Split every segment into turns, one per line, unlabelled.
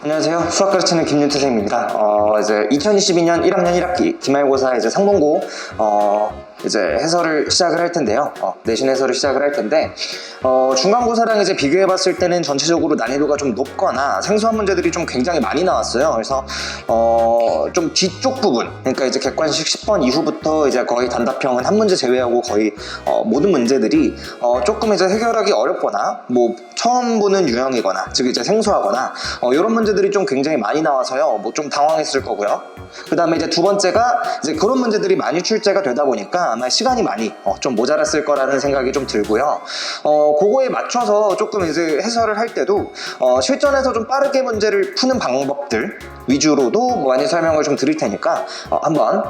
안녕하세요. 수학 가르치는 김윤태 선생님입니다. 이제 2022년 1학년 1학기 기말고사 이제 상봉고 이제 해설을 시작을 할 텐데요. 내신 해설을 시작을 할 텐데 중간고사랑 이제 비교해 봤을 때는 전체적으로 난이도가 좀 높거나 생소한 문제들이 좀 굉장히 많이 나왔어요. 그래서 좀 뒤쪽 부분, 그러니까 이제 객관식 10번 이후부터 이제 거의 단답형은 한 문제 제외하고 거의 모든 문제들이 조금 이제 해결하기 어렵거나 뭐 처음 보는 유형이거나 즉 이제 생소하거나 이런 문제들이 좀 굉장히 많이 나와서요. 뭐 좀 당황했을 거고요. 그 다음에 이제 두 번째가 이제 그런 문제들이 많이 출제가 되다 보니까 아마 시간이 많이 좀 모자랐을 거라는 생각이 좀 들고요. 그거에 맞춰서 조금 이제 해설을 할 때도 실전에서 좀 빠르게 문제를 푸는 방법들 위주로도 많이 설명을 좀 드릴 테니까 한번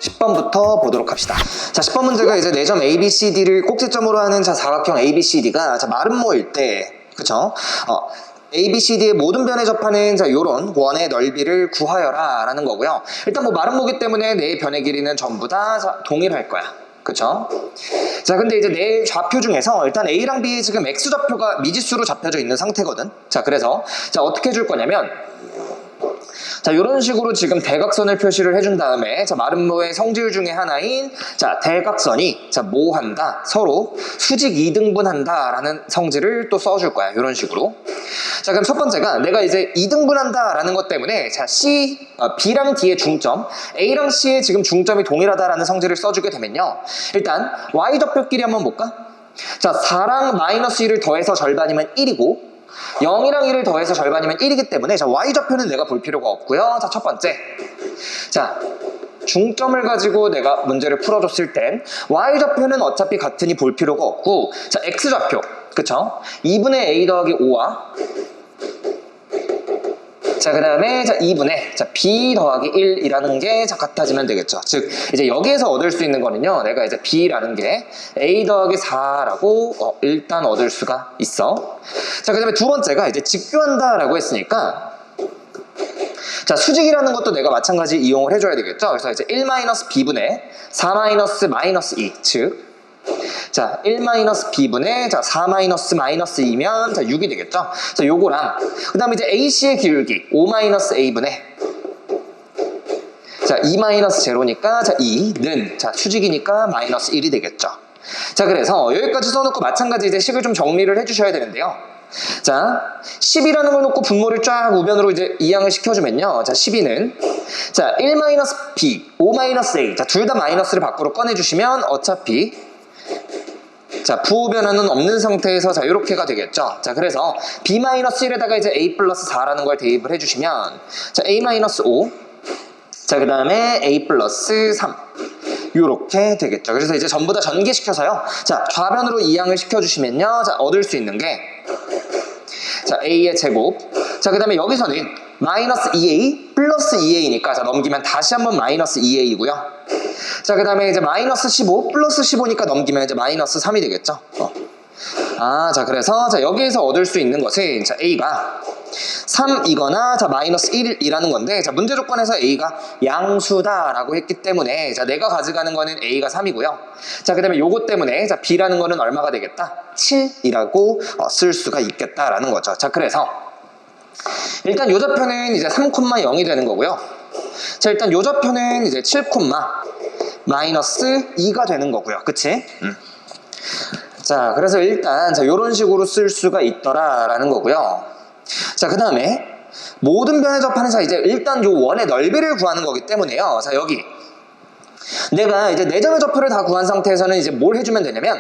10번부터 보도록 합시다. 자, 10번 문제가 이제 내점 ABCD를 꼭지점으로 하는 사각형 ABCD가 마름모일 때, 그쵸? ABCD의 모든 변에 접하는 요런 원의 넓이를 구하여라 라는 거고요. 일단 뭐 마름모기 때문에 내 변의 길이는 전부 다 동일할 거야. 그쵸? 자, 근데 이제 내 좌표 중에서 일단 A랑 B 지금 X좌표가 미지수로 잡혀져 있는 상태거든. 자, 그래서 어떻게 해줄 거냐면 이런 식으로 지금 대각선을 표시를 해준 다음에 마름모의 성질 중에 하나인 대각선이 뭐 한다? 서로 수직 2등분 한다 라는 성질을 또 써줄 거야. 이런 식으로. 자, 그럼 첫 번째가 내가 이제 2등분 한다 라는 것 때문에 B랑 D의 중점, A랑 C의 지금 중점이 동일하다라는 성질을 써주게 되면요. 일단 Y좌표끼리 한번 볼까? 4랑 마이너스 1을 더해서 절반이면 1이고 0이랑 1을 더해서 절반이면 1이기 때문에 Y좌표는 내가 볼 필요가 없고요. 첫 번째, 중점을 가지고 내가 문제를 풀어줬을 땐 Y좌표는 어차피 같으니 볼 필요가 없고 X좌표, 그쵸? 2분의 A 더하기 5와 그 다음에 2분의 B 더하기 1이라는 게 같아지면 되겠죠. 즉 이제 여기에서 얻을 수 있는 거는요, 내가 이제 B라는 게 A 더하기 4라고 일단 얻을 수가 있어. 그 다음에 두 번째가 이제 직교한다 라고 했으니까 수직이라는 것도 내가 마찬가지 이용을 해줘야 되겠죠. 그래서 이제 1-B분의 4-2, 즉 1-B분의 4-2면 6이 되겠죠. 요거랑 그 다음에 이제 AC의 기울기 5-A분의 2-0니까 2는 수직이니까 마이너스 1이 되겠죠. 그래서 여기까지 써놓고 마찬가지 이제 식을 좀 정리를 해주셔야 되는데요. 10이라는 걸 놓고 분모를 쫙 우변으로 이제 이항을 시켜주면요. 12는 1-B, 5-A 둘 다 마이너스를 밖으로 꺼내주시면 어차피 부호 변화는 없는 상태에서 이렇게가 되겠죠. 그래서 B-1에다가 이제 A 플러스 4라는 걸 대입을 해주시면 A-5 그 다음에 A 플러스 3 요렇게 되겠죠. 그래서 이제 전부 다 전개시켜서요. 좌변으로 이항을 시켜주시면요. 얻을 수 있는 게 A의 제곱. 그 다음에 여기서는 마이너스 2A 플러스 2A니까 넘기면 다시 한번 마이너스 2A고요. 그 다음에 이제 마이너스 15 플러스 15니까 넘기면 이제 마이너스 3이 되겠죠. 그래서 여기에서 얻을 수 있는 것은 A가 3이거나 마이너스 1이라는 건데 문제 조건에서 A가 양수다라고 했기 때문에 내가 가져가는 거는 A가 3이고요. 그 다음에 요것 때문에 B라는 거는 얼마가 되겠다? 7이라고 쓸 수가 있겠다라는 거죠. 그래서 일단 요 좌표는 이제 3,0이 되는 거고요. 일단 요 좌표는 이제 7, 마이너스 2가 되는 거고요. 그치? 그래서 일단 요런 식으로 쓸 수가 있더라라는 거고요. 그 다음에 모든 변에 접하는 이제 일단 요 원의 넓이를 구하는 거기 때문에요. 여기 내가 이제 네 점의 좌표를 다 구한 상태에서는 이제 뭘 해주면 되냐면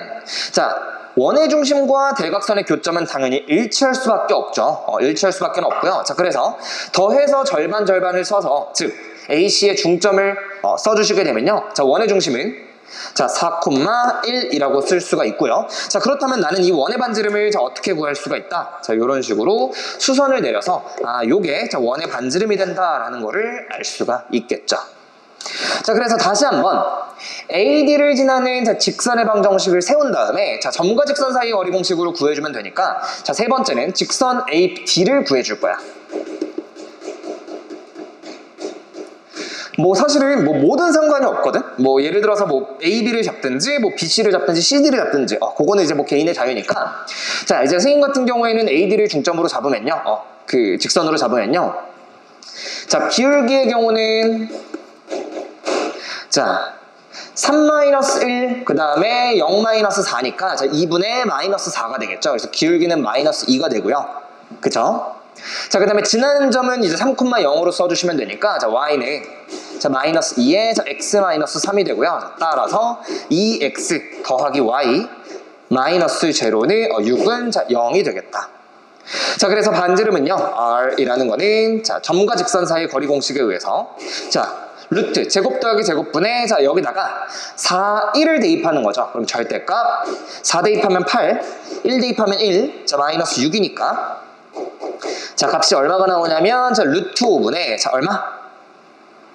원의 중심과 대각선의 교점은 당연히 일치할 수밖에 없죠. 일치할 수밖에 없고요. 그래서 더해서 절반을 써서 즉 AC의 중점을 써주시게 되면요. 원의 중심은 4,1이라고 쓸 수가 있고요. 그렇다면 나는 이 원의 반지름을 어떻게 구할 수가 있다? 이런 식으로 수선을 내려서 요게 원의 반지름이 된다라는 거를 알 수가 있겠죠. 그래서 다시 한번 AD를 지나는 직선의 방정식을 세운 다음에 점과 직선 사이의 거리 공식으로 구해주면 되니까 세 번째는 직선 AD를 구해줄 거야. 사실은 모든 상관이 없거든. 예를 들어서 AB를 잡든지 BC를 잡든지 CD를 잡든지 그거는 이제 개인의 자유니까 이제 선생님 같은 경우에는 AD를 중점으로 잡으면요 그 직선으로 잡으면요. 자, 기울기의 경우는 자 3-1, 그 다음에 0-4니까 자 2분의 -4가 되겠죠. 그래서 기울기는 -2가 되고요. 그쵸? 자, 그 다음에 지나는 점은 이제 3,0으로 써주시면 되니까 자 y는 자 -2에 자 x-3이 되고요. 자, 따라서 2x 더하기 y 마이너스 제로는 6은 자 0이 되겠다. 자, 그래서 반지름은요 r이라는 거는 자 점과 직선 사이의 거리 공식에 의해서 자 루트 제곱 더하기 제곱분의 자 여기다가 4, 1을 대입하는 거죠. 그럼 절대값 4 대입하면 8, 1 대입하면 1, 자 마이너스 6이니까 자 값이 얼마가 나오냐면 자 루트 5분의 자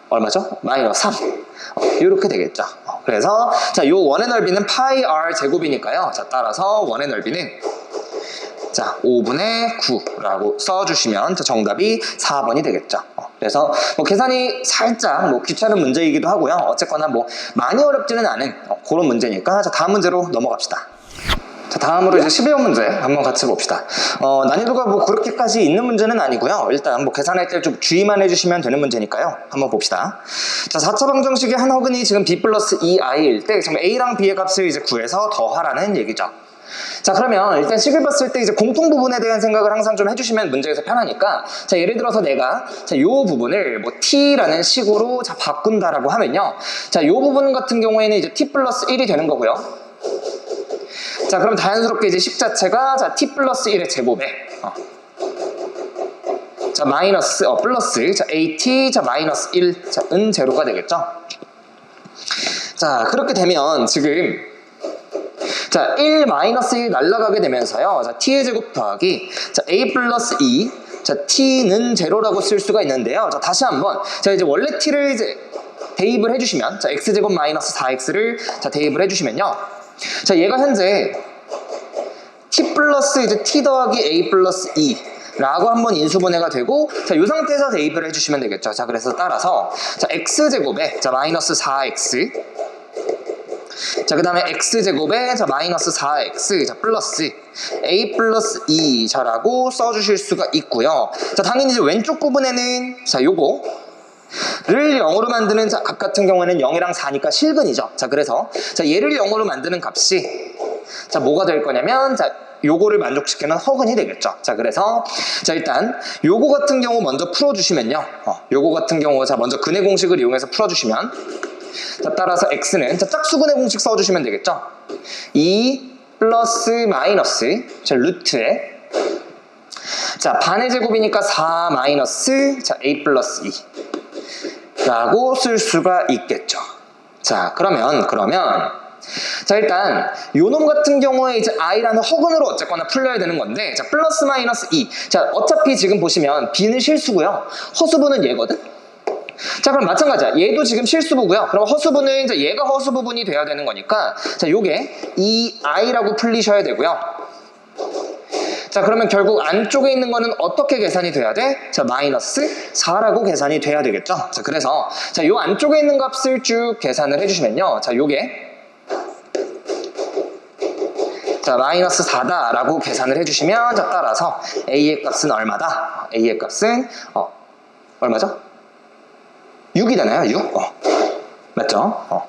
얼마죠? 마이너스 3 이렇게 되겠죠. 그래서 자 요 원의 넓이는 파이 r 제곱이니까요. 자 따라서 원의 넓이는 자 5분의 9라고 써주시면 자, 정답이 4번이 되겠죠. 그래서 뭐 계산이 살짝 뭐 귀찮은 문제이기도 하고요. 어쨌거나 뭐 많이 어렵지는 않은 그런 문제니까 자 다음 문제로 넘어갑시다. 자, 다음으로 이제 12번 문제 한번 같이 봅시다. 난이도가 뭐 그렇게까지 있는 문제는 아니고요. 일단 뭐 계산할 때 좀 주의만 해주시면 되는 문제니까요. 한번 봅시다. 자, 4차 방정식의 한 허근이 지금 b 플러스 2i일 때 지금 a랑 b의 값을 이제 구해서 더하라는 얘기죠. 자, 그러면 일단 식을 봤을 때 이제 공통 부분에 대한 생각을 항상 좀 해주시면 문제에서 편하니까 자 예를 들어서 내가 자 요 부분을 뭐 t라는 식으로 자 바꾼다라고 하면요. 자 요 부분 같은 경우에는 이제 t 플러스 1이 되는 거고요. 자, 그럼 자연스럽게 이제 식 자체가 자 t 플러스 1의 제곱에 자 마이너스 플러스 자 at 자 마이너스 1 자 은 제로가 되겠죠. 자, 그렇게 되면 지금 자 1 마이너스 1 날라가게 되면서요. 자 t의 제곱 더하기 자 a 플러스 2 자 t는 제로라고 쓸 수가 있는데요. 자 다시 한번 자 이제 원래 t를 이제 대입을 해주시면 자 x제곱 마이너스 4x를 자 대입을 해주시면요. 자 얘가 현재 t 플러스 이제 t 더하기 a 플러스 2 라고 한번 인수분해가 되고 자 이 상태에서 대입을 해주시면 되겠죠. 자 그래서 따라서 자 x제곱에 자 마이너스 4x 자 그 다음에 x제곱에 자 마이너스 4x 자 플러스 a 플러스 2 자라고 써주실 수가 있고요. 자 당연히 이제 왼쪽 부분에는 자 요거 를 0으로 만드는 자, 값 같은 경우에는 0이랑 4니까 실근이죠. 자 그래서 자 얘를 0으로 만드는 값이 자 뭐가 될 거냐면 자 요거를 만족시키는 허근이 되겠죠. 자 그래서 자 일단 요거 같은 경우 먼저 풀어주시면요. 요거 같은 경우 자 먼저 근의 공식을 이용해서 풀어주시면 자 따라서 x는 자 짝수근의 공식 써주시면 되겠죠. 2 플러스 마이너스 자 루트에 자 반의 제곱이니까 4 마이너스 자 a 플러스 2 라고 쓸 수가 있겠죠. 자 그러면 자 일단 요놈 같은 경우에 이제 i라는 허근으로 어쨌거나 풀려야 되는 건데 자 플러스 마이너스 2 자 어차피 지금 보시면 b는 실수고요. 허수부는 얘거든. 자 그럼 마찬가지야. 얘도 지금 실수부고요. 그럼 허수부는 이제 얘가 허수부분이 돼야 되는 거니까 자 요게 2i라고 풀리셔야 되고요. 자 그러면 결국 안쪽에 있는 거는 어떻게 계산이 돼야 돼? 자 마이너스 4라고 계산이 돼야 되겠죠. 자 그래서 자 요 안쪽에 있는 값을 쭉 계산을 해주시면요. 자 요게 자 마이너스 4다 라고 계산을 해주시면 자 따라서 a의 값은 얼마다? a의 값은 얼마죠? 6이 되나요? 6? 맞죠?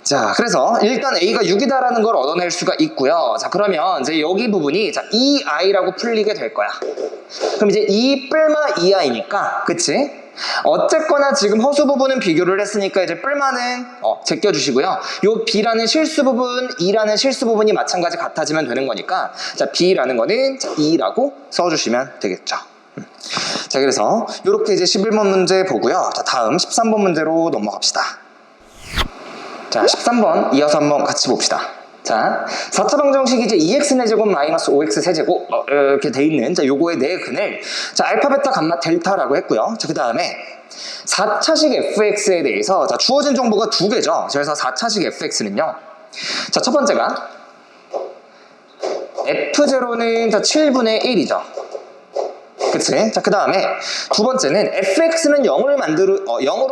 자 그래서 일단 a가 6이다라는 걸 얻어낼 수가 있고요. 자 그러면 이제 여기 부분이 자 2i라고 풀리게 될 거야. 그럼 이제 2 뿔마 2i니까 그치? 어쨌거나 지금 허수 부분은 비교를 했으니까 이제 뿔마는 제껴주시고요. 요 b라는 실수 부분, e라는 실수 부분이 마찬가지 같아지면 되는 거니까 자 b라는 거는 자 2라고 써주시면 되겠죠. 자 그래서 이렇게 이제 11번 문제 보고요. 자 다음 13번 문제로 넘어갑시다. 자 13번 이어서 한번 같이 봅시다. 자 4차 방정식이 이제 2x 제곱 마이너스 5x 세제곱 이렇게 돼 있는 자 요거의 네 근을 자 알파 베타 감마 델타라고 했고요. 자 그 다음에 4차식 fx에 대해서 자 주어진 정보가 두 개죠. 그래서 4차식 fx는요. 자 첫 번째가 f0는 자 7분의 1이죠. 그치? 자, 그 다음에 두 번째는 fx는 0으로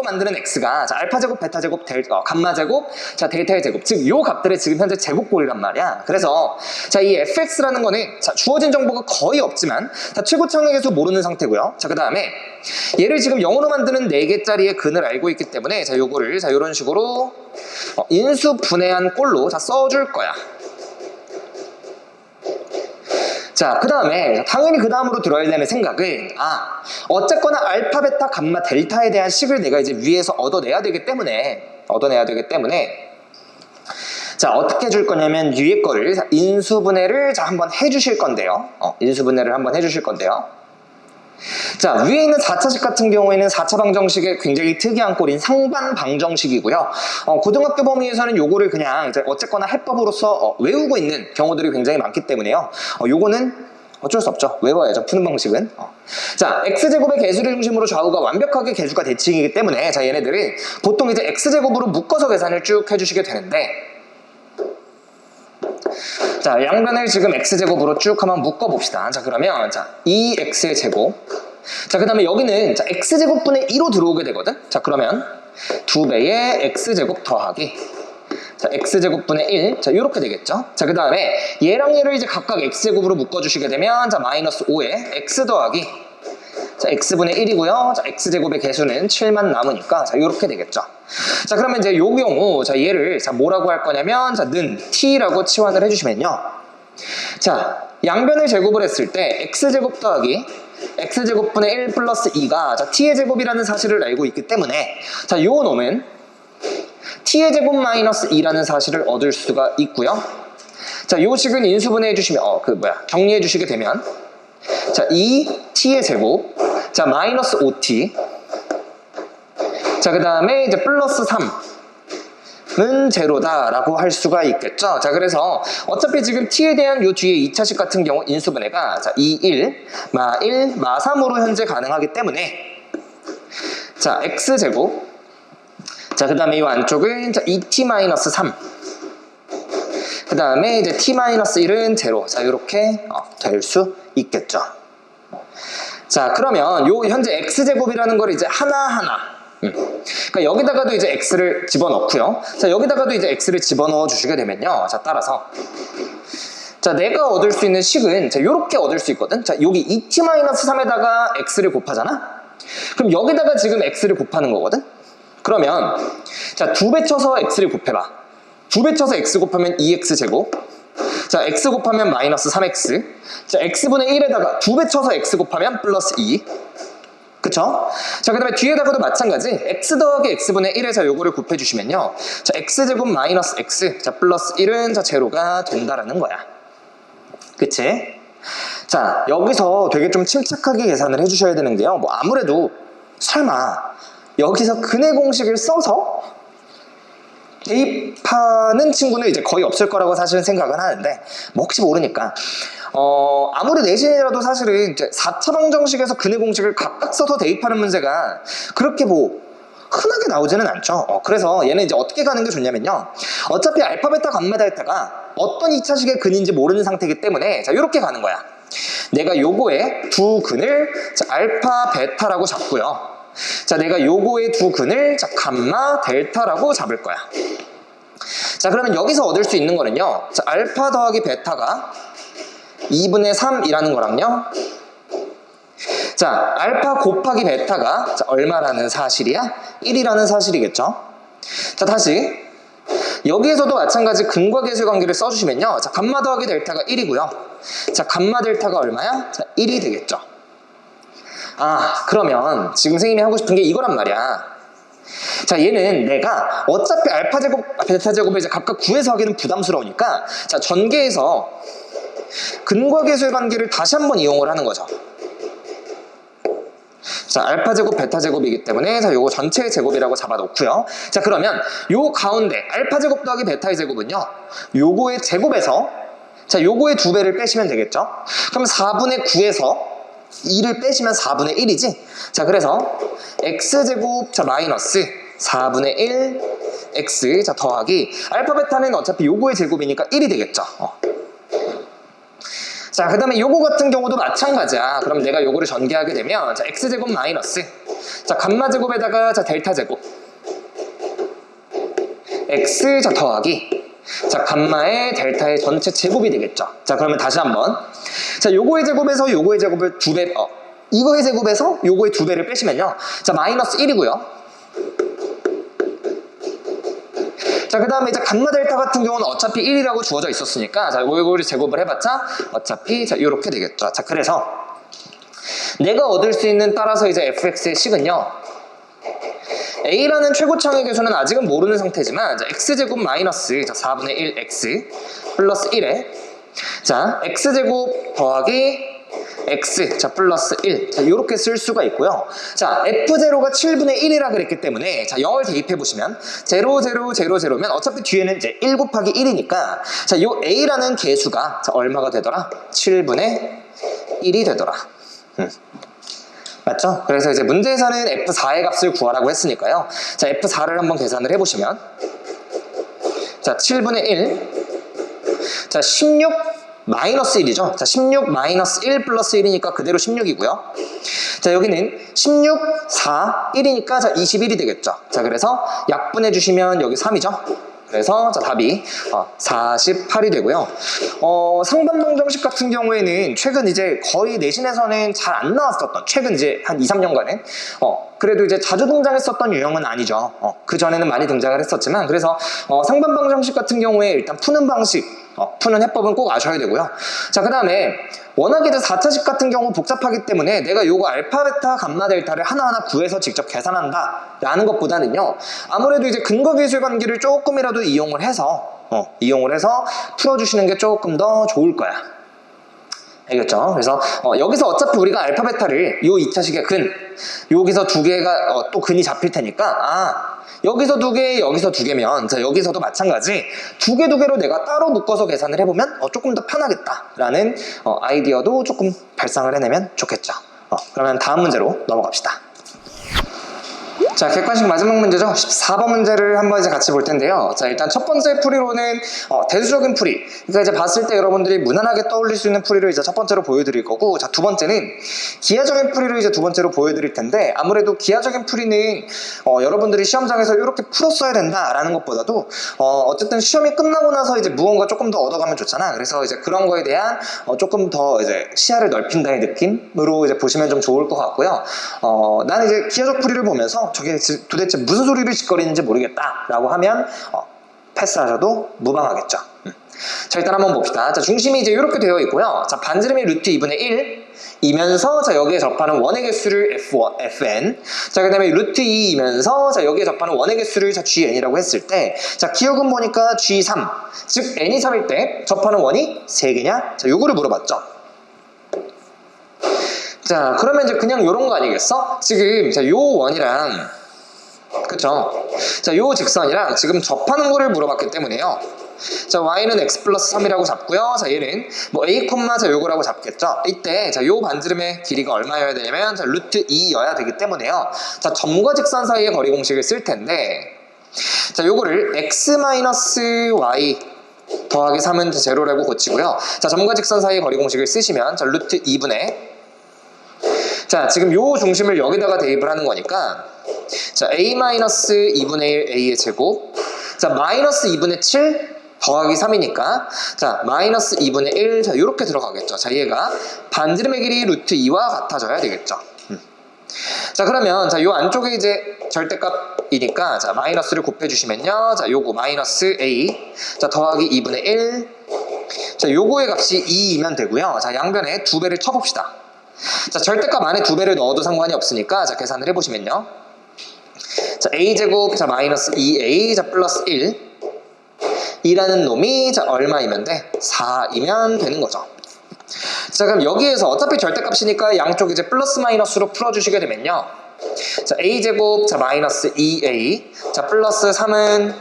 만드는 x가 자, 알파 제곱, 베타 제곱, 감마 제곱, 자, 데이터의 제곱. 즉, 요 값들의 지금 현재 제곱꼴이란 말이야. 그래서 자, 이 fx라는 거는 자, 주어진 정보가 거의 없지만 자, 최고 창의계수 모르는 상태고요. 자, 그 다음에 얘를 지금 0으로 만드는 4개짜리의 근을 알고 있기 때문에 자, 요거를 자, 요런 식으로 인수 분해한 꼴로 자, 써줄 거야. 자, 그 다음에 당연히 그 다음으로 들어야 되는 생각은 어쨌거나 알파, 베타, 감마, 델타에 대한 식을 내가 이제 위에서 얻어내야 되기 때문에 자, 어떻게 해줄 거냐면 위에 거를 인수분해를 자, 한번 해주실 건데요. 인수분해를 한번 해주실 건데요. 자, 위에 있는 4차식 같은 경우에는 4차 방정식의 굉장히 특이한 꼴인 상반 방정식이고요. 고등학교 범위에서는 요거를 그냥 이제 어쨌거나 해법으로서 외우고 있는 경우들이 굉장히 많기 때문에요. 요거는 어쩔 수 없죠. 외워야죠. 푸는 방식은. 자, x제곱의 개수를 중심으로 좌우가 완벽하게 개수가 대칭이기 때문에 자, 얘네들은 보통 이제 x제곱으로 묶어서 계산을 쭉 해주시게 되는데 자, 양변을 지금 x제곱으로 쭉 한번 묶어봅시다. 자, 그러면 자, 2x의 제곱. 자, 그 다음에 여기는 자, x제곱분의 2로 들어오게 되거든. 자, 그러면 2배의 x제곱 더하기 자, x제곱분의 1. 자, 요렇게 되겠죠. 자, 그 다음에 얘랑 얘를 이제 각각 x제곱으로 묶어주시게 되면 자, 마이너스 5에 x 더하기 자, x분의 1이고요. 자, x제곱의 개수는 7만 남으니까 자, 요렇게 되겠죠. 자, 그러면 이제 요 경우 자, 얘를 자, 뭐라고 할 거냐면 자, 는 t라고 치환을 해주시면요. 자, 양변을 제곱을 했을 때 x제곱 더하기 x제곱분의 1 플러스 2가 자, t의 제곱이라는 사실을 알고 있기 때문에 자, 요 놈은 t의 제곱 마이너스 2라는 사실을 얻을 수가 있고요. 자, 요 식을 인수분해 해주시면 정리해 주시게 되면 자, 2t의 제곱 자, 마이너스 5t 자, 그 다음에 이제 플러스 3은 제로다라고 할 수가 있겠죠. 자, 그래서 어차피 지금 t에 대한 요 뒤에 2차식 같은 경우 인수분해가 자, 2, 1, 마 1, 마 3으로 현재 가능하기 때문에 자, x제곱 자, 그 다음에 이 안쪽은 자, 2t-3 그 다음에 이제 t-1은 제로 자, 요렇게 될 수 있겠죠. 자, 그러면 요 현재 x제곱이라는 걸 이제 하나하나 그러니까 여기다가도 이제 x를 집어넣고요. 자, 여기다가도 이제 x를 집어넣어 주시게 되면요. 자, 따라서 자, 내가 얻을 수 있는 식은 자, 요렇게 얻을 수 있거든. 자, 여기 2t-3에다가 x를 곱하잖아. 그럼 여기다가 지금 x를 곱하는 거거든. 그러면 자, 2배 쳐서 x를 곱해봐. 2배 쳐서 x 곱하면 2x제곱 자, x 곱하면 마이너스 3x 자, x분의 1에다가 2배 쳐서 x 곱하면 플러스 2 그쵸? 자, 그 다음에 뒤에다가도 마찬가지 x 더하기 x분의 1에서 요거를 곱해주시면요 자, x제곱 마이너스 x 자, 플러스 1은 자, 제로가 된다라는 거야. 그치? 자, 여기서 되게 좀 침착하게 계산을 해주셔야 되는 게요 뭐 아무래도 설마 여기서 근의 공식을 써서 대입하는 친구는 이제 거의 없을 거라고 사실은 생각은 하는데 뭐 혹시 모르니까 아무리 내신이라도 사실은 이제 4차 방정식에서 근의 공식을 각각 써서 대입하는 문제가 그렇게 뭐 흔하게 나오지는 않죠. 그래서 얘는 이제 어떻게 가는 게 좋냐면요 어차피 알파, 베타, 감마, 델타가 어떤 2차식의 근인지 모르는 상태이기 때문에 자, 요렇게 가는 거야. 내가 요거의 두 근을 자, 알파, 베타라고 잡고요 자, 내가 요거의 두 근을 자, 감마, 델타라고 잡을 거야. 자, 그러면 여기서 얻을 수 있는 거는요 자, 알파 더하기 베타가 2분의 3이라는 거랑요 자, 알파 곱하기 베타가 자, 얼마라는 사실이야? 1이라는 사실이겠죠. 자, 다시 여기에서도 마찬가지 근과 계수의 관계를 써주시면요 자, 감마 더하기 델타가 1이고요 자, 감마 델타가 얼마야? 자, 1이 되겠죠. 그러면 지금 선생님이 하고 싶은 게 이거란 말이야. 자, 얘는 내가 어차피 알파 제곱, 베타 제곱을 이제 각각 구해서 하기는 부담스러우니까 자, 전개해서 근과 계수의 관계를 다시 한번 이용을 하는 거죠. 자, 알파 제곱, 베타 제곱이기 때문에 자, 요거 전체의 제곱이라고 잡아놓고요. 자, 그러면 요 가운데 알파 제곱 더하기 베타의 제곱은요 요거의 제곱에서 자, 요거의 2배를 빼시면 되겠죠. 그럼 4분의 9에서 2를 빼시면 4분의 1이지. 자, 그래서 x제곱 자, 마이너스 4분의 1 x 자, 더하기 알파 베타는 어차피 요거의 제곱이니까 1이 되겠죠. 자, 그 다음에 요거 같은 경우도 마찬가지야. 그럼 내가 요거를 전개하게 되면 자, x제곱 마이너스 자, 감마 제곱에다가 자, 델타 제곱 x 자, 더하기 자, 감마의 델타의 전체 제곱이 되겠죠. 자, 그러면 다시 한번 자, 요거의 제곱에서 요거의 제곱을 이거의 제곱에서 요거의 2배를 빼시면요. 자, 마이너스 1이고요. 자, 그 다음에 이제 감마 델타 같은 경우는 어차피 1이라고 주어져 있었으니까 자, 요거를 제곱을 해봤자 어차피 자, 요렇게 되겠죠. 자, 그래서 내가 얻을 수 있는 따라서 이제 fx의 식은요. a라는 최고창의 개수는 아직은 모르는 상태지만 자, x제곱 마이너스 자, 4분의 1 x 플러스 1에 자, x제곱 더하기 x 자 플러스 1 자, 이렇게 쓸 수가 있고요. 자, f0가 7분의 1이라 그랬기 때문에 자, 0을 대입해 보시면 0, 0, 0, 0면 어차피 뒤에는 이제 1 곱하기 1이니까 자, 요 a라는 개수가 자, 얼마가 되더라? 7분의 1이 되더라. 맞죠? 그래서 이제 문제에서는 f4의 값을 구하라고 했으니까요. 자, f4를 한번 계산을 해보시면 자, 7분의 1 자, 16 마이너스 1이죠. 자, 16 마이너스 1 플러스 1이니까 그대로 16이고요. 자, 여기는 16, 4, 1이니까 자, 21이 되겠죠. 자, 그래서 약분해 주시면 여기 3이죠. 그래서 자, 답이 48이 되고요. 상반방정식 같은 경우에는 최근 이제 거의 내신에서는 잘 안 나왔었던 최근 이제 한 2, 3년간은 그래도 이제 자주 등장했었던 유형은 아니죠. 그 전에는 많이 등장을 했었지만 그래서 상반방정식 같은 경우에 일단 푸는 방식 푸는 해법은 꼭 아셔야 되고요. 자, 그 다음에 워낙에 이제 4차식 같은 경우 복잡하기 때문에 내가 요거 알파, 베타, 감마, 델타를 하나하나 구해서 직접 계산한다 라는 것보다는요. 아무래도 이제 근거계수의 관계를 조금이라도 이용을 해서 풀어주시는 게 조금 더 좋을 거야. 알겠죠? 그래서 여기서 어차피 우리가 알파, 베타를 요 2차식의 근 여기서 두 개가 또 근이 잡힐 테니까 여기서 2개, 여기서 2개면 자, 여기서도 마찬가지 2개로 내가 따로 묶어서 계산을 해보면 조금 더 편하겠다라는 아이디어도 조금 발상을 해내면 좋겠죠. 그러면 다음 문제로 넘어갑시다. 자, 객관식 마지막 문제죠. 14번 문제를 한번 이제 같이 볼 텐데요. 자, 일단 첫 번째 풀이로는 대수적인 풀이. 그러니까 이제 봤을 때 여러분들이 무난하게 떠올릴 수 있는 풀이를 이제 첫 번째로 보여드릴 거고, 자, 두 번째는 기하적인 풀이를 이제 두 번째로 보여드릴 텐데, 아무래도 기하적인 풀이는 여러분들이 시험장에서 이렇게 풀었어야 된다라는 것보다도 어쨌든 시험이 끝나고 나서 이제 무언가 조금 더 얻어가면 좋잖아. 그래서 이제 그런 거에 대한 조금 더 이제 시야를 넓힌다의 느낌으로 이제 보시면 좀 좋을 것 같고요. 나는 이제 기하적 풀이를 보면서 저게 도대체 무슨 소리를 짓거리는지 모르겠다라고 하면 패스하셔도 무방하겠죠. 자, 일단 한번 봅시다. 자, 중심이 이제 이렇게 되어 있고요. 자, 반지름이 루트 2분의 1이면서 자, 여기에 접하는 원의 개수를 fn. 자, 그 다음에 루트 2이면서 자, 여기에 접하는 원의 개수를 자, gn이라고 했을 때, 자, 기억은 보니까 g3, 즉 n이 3일 때 접하는 원이 3개냐? 자, 요거를 물어봤죠. 자, 그러면 이제 그냥 요런 거 아니겠어? 지금 자, 요 원이랑 그쵸? 자, 요 직선이랑 지금 접하는 거를 물어봤기 때문에요. 자, y는 x 플러스 3이라고 잡고요. 자, 얘는 뭐 a, 자, 요거라고 잡겠죠? 이때 자, 요 반지름의 길이가 얼마여야 되냐면 자, 루트 2여야 되기 때문에요. 자, 점과 직선 사이의 거리 공식을 쓸 텐데 자, 요거를 x 마이너스 y 더하기 3은 제로라고 고치고요. 자, 점과 직선 사이의 거리 공식을 쓰시면 자, 루트 2분의 자, 지금 요 중심을 여기다가 대입을 하는 거니까 자, a-2분의 1 a의 제곱 자, 마이너스 2분의 7 더하기 3이니까 자, 마이너스 2분의 1 자, 요렇게 들어가겠죠. 자, 얘가 반지름의 길이 루트 2와 같아져야 되겠죠. 자, 그러면 자, 요 안쪽에 이제 절대값이니까 자, 마이너스를 곱해주시면요. 자, 요거 마이너스 a 자, 더하기 2분의 1 자, 요거의 값이 2이면 되고요. 자, 양변에 2배를 쳐봅시다. 자, 절대값 안에 2배를 넣어도 상관이 없으니까 자, 계산을 해보시면요. 자, a제곱 자, 마이너스 2a 자, 플러스 1 이라는 놈이 자, 얼마이면 돼? 4이면 되는 거죠. 자, 그럼 여기에서 어차피 절대값이니까 양쪽 이제 플러스 마이너스로 풀어주시게 되면요. 자, a제곱 자, 마이너스 2a 자, 플러스 3은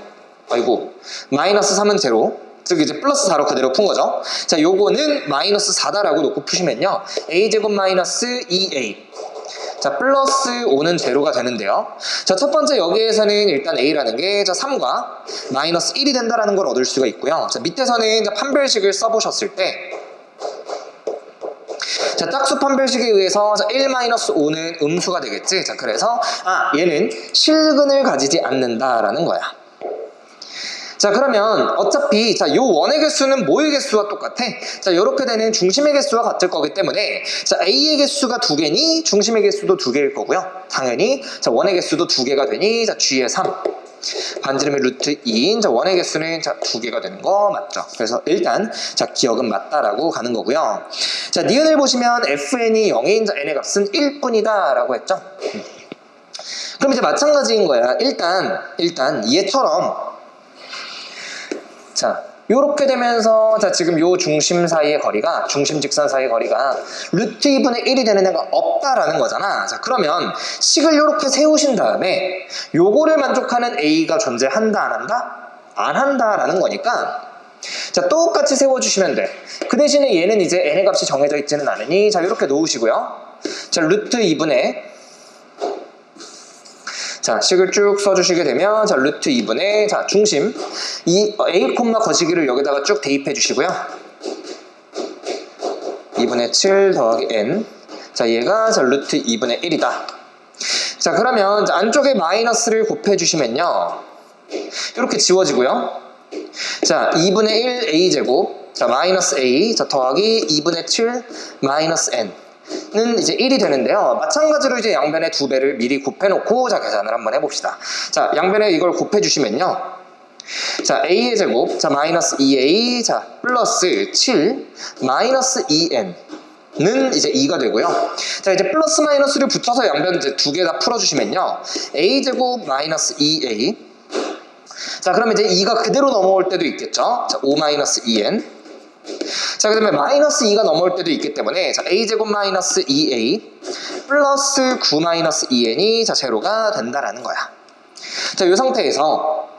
마이너스 3은 제로 즉 이제 플러스 4로 그대로 푼 거죠. 자, 요거는 마이너스 4다라고 놓고 푸시면요. a제곱 마이너스 2a 자, 플러스 5는 제로가 되는데요. 자, 첫 번째 여기에서는 일단 a라는 게 자, 3과 마이너스 1이 된다라는 걸 얻을 수가 있고요. 자, 밑에서는 자, 판별식을 써보셨을 때 자, 짝수 판별식에 의해서 1-5는 음수가 되겠지. 자, 그래서 얘는 실근을 가지지 않는다라는 거야. 자, 그러면 어차피 요 원의 개수는 모의 개수와 똑같아. 자, 이렇게 되는 중심의 개수와 같을 거기 때문에 자, A의 개수가 2개니 중심의 개수도 2개일 거고요. 당연히 자, 원의 개수도 2개가 되니 자, G의 3. 반지름의 루트 2인 자, 원의 개수는 자, 2개가 되는 거 맞죠? 그래서 일단 자, 기억은 맞다라고 가는 거고요. 자, 니은을 보시면 fn이 0인 자, n의 값은 1뿐이다 라고 했죠? 그럼 이제 마찬가지인 거야. 일단 얘처럼 자, 요렇게 되면서 자, 지금 요 중심 사이의 거리가 중심 직선 사이의 거리가 루트 2분의 1이 되는 애가 없다라는 거잖아. 자, 그러면 식을 요렇게 세우신 다음에 요거를 만족하는 A가 존재한다 안 한다? 안 한다라는 거니까 자, 똑같이 세워주시면 돼. 그 대신에 얘는 이제 n의 값이 정해져 있지는 않으니 자, 요렇게 놓으시고요. 자, 루트 2분의 자, 식을 쭉 써주시게 되면 자, 루트 2분의 자, 중심 이 A, 거시기를 여기다가 쭉 대입해 주시고요. 2분의 7 더하기 n 자, 얘가 자, 루트 2분의 1이다. 자, 그러면 자, 안쪽에 마이너스를 곱해 주시면요. 이렇게 지워지고요. 자, 2분의 1 a제곱 자, 마이너스 a 자, 더하기 2분의 7 마이너스 n 는 이제 1이 되는데요. 마찬가지로 이제 양변의 2배를 미리 곱해놓고 자, 계산을 한번 해봅시다. 자, 양변에 이걸 곱해주시면요. 자, a의 제곱 자, 마이너스 2a 자, 플러스 7 마이너스 2n 는 이제 2가 되고요. 자, 이제 플러스 마이너스를 붙여서 양변 이제 2개 다 풀어주시면요. a 제곱 마이너스 2a 자, 그럼 이제 2가 그대로 넘어올 때도 있겠죠. 자, 5 마이너스 2n 자, 그 다음에 마이너스 2가 넘어올 때도 있기 때문에 자, a제곱 마이너스 2a 플러스 9 마이너스 2n이 자, 제로가 된다라는 거야. 자, 이 상태에서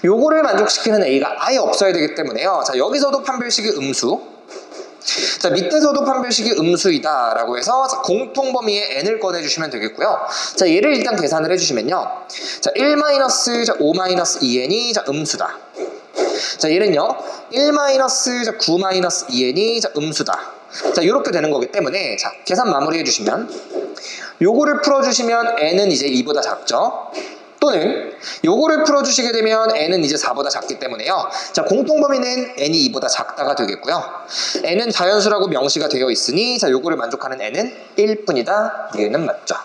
요거를 만족시키는 a가 아예 없어야 되기 때문에요. 자, 여기서도 판별식이 음수 자, 밑에서도 판별식이 음수이다 라고 해서 자, 공통 범위에 n을 꺼내주시면 되겠고요. 자, 얘를 일단 계산을 해주시면요. 자, 1-5-2n이 자, 음수다. 자, 얘는요 1-9-2n이 자, 음수다. 자, 이렇게 되는 거기 때문에 자, 계산 마무리해 주시면 요거를 풀어주시면 n은 이제 2보다 작죠. 또는 요거를 풀어주시게 되면 n은 이제 4보다 작기 때문에요. 자, 공통범위는 n이 2보다 작다가 되겠고요. n은 자연수라고 명시가 되어 있으니 자, 요거를 만족하는 n은 1뿐이다. 니은은 맞죠.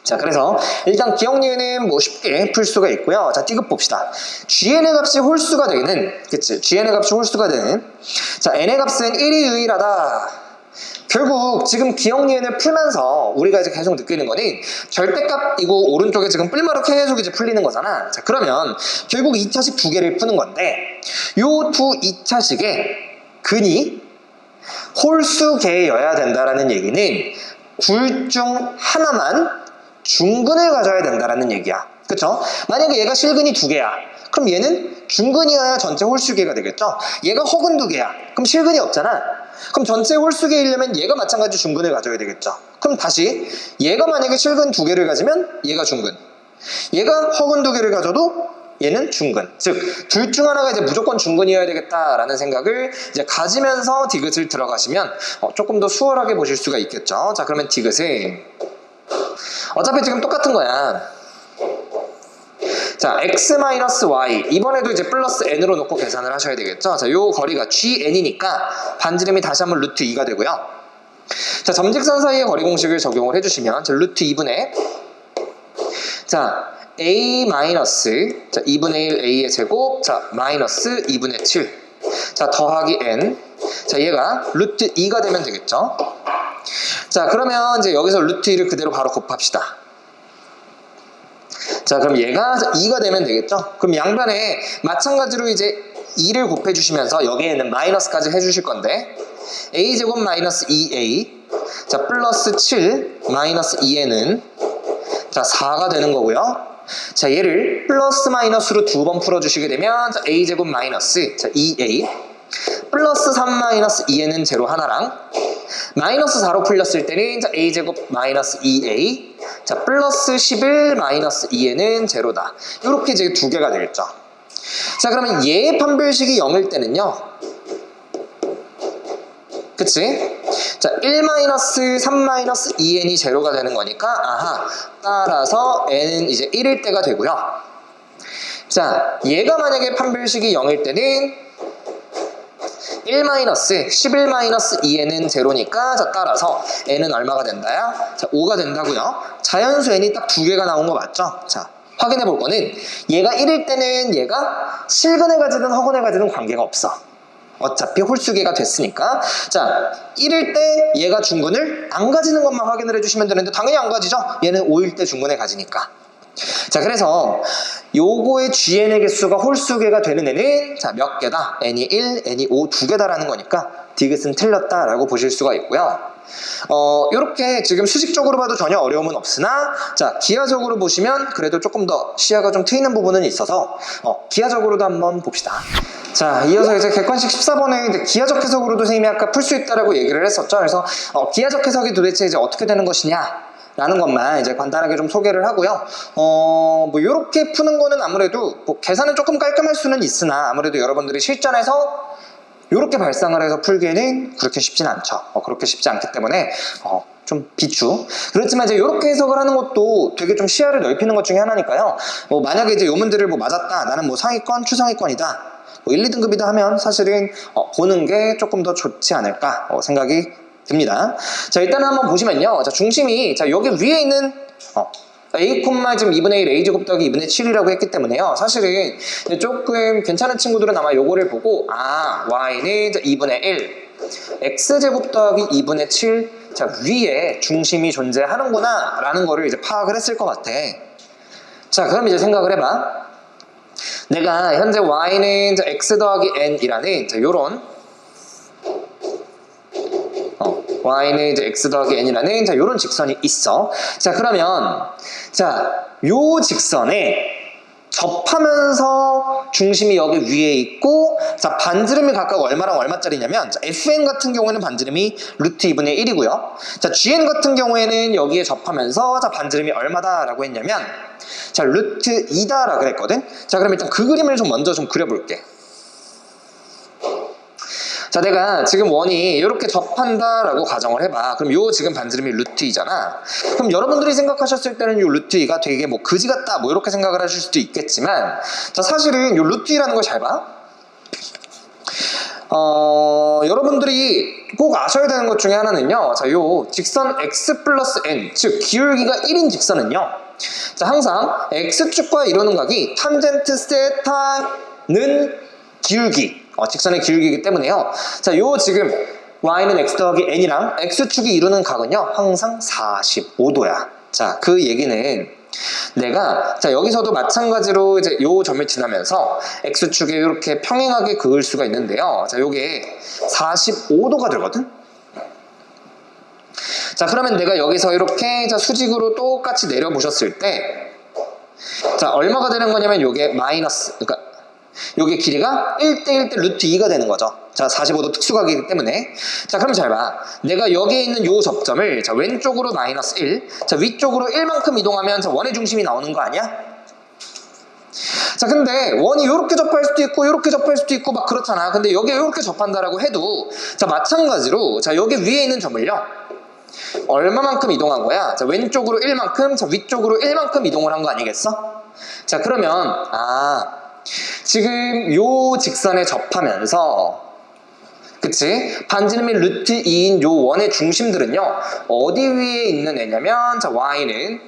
자, 그래서 일단 기억 니은은 뭐 쉽게 풀 수가 있고요. 자, 디귿 봅시다. GN의 값이 홀수가 되는, 그치? GN의 값이 홀수가 되는. 자, N의 값은 1이 유일하다. 결국 지금 기억 니은을 풀면서 우리가 이제 계속 느끼는 거는 절대값이고 오른쪽에 지금 뿔마로 계속 이제 풀리는 거잖아. 자, 그러면 결국 2차식 2개를 푸는 건데 요 2차식의 근이 홀수계여야 된다라는 얘기는 둘 중 하나만 중근을 가져야 된다라는 얘기야. 그쵸? 만약에 얘가 실근이 2개야. 그럼 얘는 중근이어야 전체 홀수계가 되겠죠? 얘가 허근 2개야. 그럼 실근이 없잖아. 그럼 전체 홀수계이려면 얘가 마찬가지 중근을 가져야 되겠죠? 그럼 다시 얘가 만약에 실근 2개를 가지면 얘가 중근. 얘가 허근 2개를 가져도 얘는 중근. 즉, 둘 중 하나가 이제 무조건 중근이어야 되겠다라는 생각을 이제 가지면서 디귿을 들어가시면 조금 더 수월하게 보실 수가 있겠죠? 자, 그러면 디귿은 어차피 지금 똑같은 거야. 자, x-y 이번에도 이제 플러스 n으로 놓고 계산을 하셔야 되겠죠. 자, 요 거리가 gn이니까 반지름이 다시 한번 루트 2가 되고요. 자, 점직선 사이의 거리 공식을 적용을 해주시면 자, 루트 2분의 자, a 마이너스 자, 2분의 1 a의 제곱 자, 마이너스 2분의 7 자, 더하기 n 자, 얘가 루트 2가 되면 되겠죠. 자, 그러면 이제 여기서 루트 2를 그대로 바로 곱합시다. 자, 그럼 얘가 2가 되면 되겠죠? 그럼 양변에 마찬가지로 이제 2를 곱해주시면서 여기에는 마이너스까지 해주실 건데 a제곱 마이너스 2a 자, 플러스 7 마이너스 2n은 자, 4가 되는 거고요. 자, 얘를 플러스 마이너스로 2번 풀어주시게 되면 자, a제곱 마이너스 자, 2a 플러스 3 마이너스 2n은 제로 하나랑 마이너스 4로 풀렸을 때는 자, a제곱 마이너스 2a 자, 플러스 11 마이너스 2n은 제로다. 이렇게 이제 2개가 되겠죠. 자, 그러면 얘의 판별식이 0일 때는요. 그치? 자, 1-3-2n이 제로가 되는 거니까, 아하, 따라서 n은 이제 1일 때가 되고요. 자, 얘가 만약에 판별식이 0일 때는 11-2n은 제로니까, 자, 따라서 n은 얼마가 된다요? 자, 5가 된다고요. 자연수 n이 딱 두 개가 나온 거 맞죠? 자, 확인해 볼 거는 얘가 1일 때는 얘가 실근에 가지든 허근에 가지든 관계가 없어. 어차피 홀수계가 됐으니까. 자, 1일 때 얘가 중근을 안 가지는 것만 확인을 해주시면 되는데 당연히 안 가지죠? 얘는 5일 때 중근에 가지니까. 자, 그래서 요거의 GN의 개수가 홀수계가 되는 애는 자, 몇 개다? n이 1, n이 5 두 개다라는 거니까 디귿은 틀렸다라고 보실 수가 있고요. 요렇게 지금 수식적으로 봐도 전혀 어려움은 없으나, 자, 기하적으로 보시면 그래도 조금 더 시야가 좀 트이는 부분은 있어서 기하적으로도 한번 봅시다. 자, 이어서 이제 객관식 14번에 이제 기하적 해석으로도 선생님이 아까 풀 수 있다라고 얘기를 했었죠. 그래서 기하적 해석이 도대체 이제 어떻게 되는 것이냐 라는 것만 이제 간단하게 좀 소개를 하고요. 뭐 요렇게 푸는 거는 아무래도 뭐 계산은 조금 깔끔할 수는 있으나 아무래도 여러분들이 실전에서 요렇게 발상을 해서 풀기에는 그렇게 쉽진 않죠. 그렇게 쉽지 않기 때문에 좀 비추. 그렇지만 이제 요렇게 해석을 하는 것도 되게 좀 시야를 넓히는 것 중에 하나니까요. 만약에 이제 요 문제를 뭐 맞았다, 나는 뭐 상위권, 추상위권이다, 뭐 1, 2등급이다 하면 사실은 보는 게 조금 더 좋지 않을까 생각이 듭니다. 자, 일단은 한번 보시면요. 자, 중심이 자, 여기 위에 있는 a, 지금 2분의 1 a제곱 더하기 2분의 7이라고 했기 때문에요. 사실은 조금 괜찮은 친구들은 아마 요거를 보고 y는 2분의 1 x제곱 더하기 2분의 7 자, 위에 중심이 존재하는구나 라는 거를 이제 파악을 했을 것 같아. 자, 그럼 이제 생각을 해봐. 내가 현재 y는 x 더하기 n이라는 자, 요런 y는 이제 x 더하기 n이라는 자, 요런 직선이 있어. 자, 그러면 자, 요 직선에 접하면서 중심이 여기 위에 있고, 자, 반지름이 각각 얼마랑 얼마짜리냐면, 자, fn 같은 경우에는 반지름이 루트 2분의 1이고요. 자, gn 같은 경우에는 여기에 접하면서 자, 반지름이 얼마다라고 했냐면, 자, 루트 2다라고 그랬거든. 자, 그럼 일단 그 그림을 좀 먼저 좀 그려볼게. 자, 내가 지금 원이 이렇게 접한다라고 가정을 해봐. 그럼 요 지금 반지름이 루트 2잖아. 그럼 여러분들이 생각하셨을 때는 요 루트 2가 되게 뭐 그지 같다 뭐 이렇게 생각을 하실 수도 있겠지만, 자, 사실은 요 루트 2라는 걸 잘 봐. 여러분들이 꼭 아셔야 되는 것 중에 하나는요. 자, 요 직선 x 플러스 n, 즉 기울기가 1인 직선은요. 자, 항상 x축과 이루는 각이 탄젠트 세타는 기울기, 직선의 기울기이기 때문에요. 자, 요 지금 y는 x 더하기 n이랑 x축이 이루는 각은요 항상 45도야. 자, 그 얘기는 내가 자, 여기서도 마찬가지로 이제 요 점을 지나면서 x축에 이렇게 평행하게 그을 수가 있는데요. 자, 요게 45도가 되거든. 자, 그러면 내가 여기서 이렇게 자, 수직으로 똑같이 내려보셨을 때 자, 얼마가 되는 거냐면 요게 마이너스, 그러니까 요게 길이가 1대1 대 루트 2가 되는 거죠. 자, 45도 특수각이기 때문에. 자, 그럼 잘 봐. 내가 여기에 있는 요 접점을 자, 왼쪽으로 마이너스 1, 자, 위쪽으로 1만큼 이동하면 자, 원의 중심이 나오는 거 아니야? 자, 근데 원이 요렇게 접할 수도 있고 요렇게 접할 수도 있고 막 그렇잖아. 근데 여기에 요렇게 접한다라고 해도 자, 마찬가지로 자, 여기 위에 있는 점을요 얼마만큼 이동한 거야? 자, 왼쪽으로 1만큼, 자, 위쪽으로 1만큼 이동을 한 거 아니겠어? 자, 그러면 지금 요 직선에 접하면서 그치? 반지름이 루트 2인 요 원의 중심들은요 어디 위에 있는 애냐면 자, y는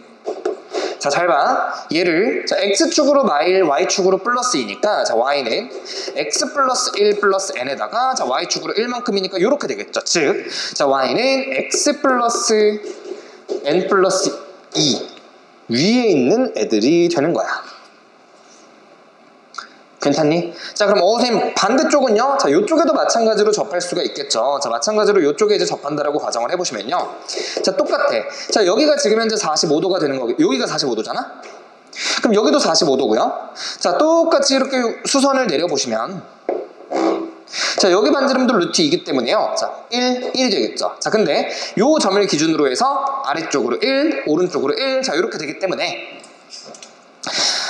자, 잘 봐. 얘를 자, x축으로 마일 y축으로 플러스 2니까 자, y는 x 플러스 1 플러스 n에다가 자, y축으로 1만큼이니까 요렇게 되겠죠. 즉 자, y는 x 플러스 n 플러스 2 위에 있는 애들이 되는 거야. 괜찮니? 자, 그럼 선생님 반대쪽은요? 자, 요쪽에도 마찬가지로 접할 수가 있겠죠. 자, 마찬가지로 요쪽에 이제 접한다라고 가정을 해보시면요. 자, 똑같아. 자, 여기가 지금 현재 45도가 되는 거고, 여기가 45도잖아? 그럼 여기도 45도고요. 자, 똑같이 이렇게 수선을 내려보시면 자, 여기 반지름도 루트 2이기 때문에요. 자, 1이 되겠죠. 자, 근데 요 점을 기준으로 해서 아래쪽으로 1, 오른쪽으로 1, 자, 이렇게 되기 때문에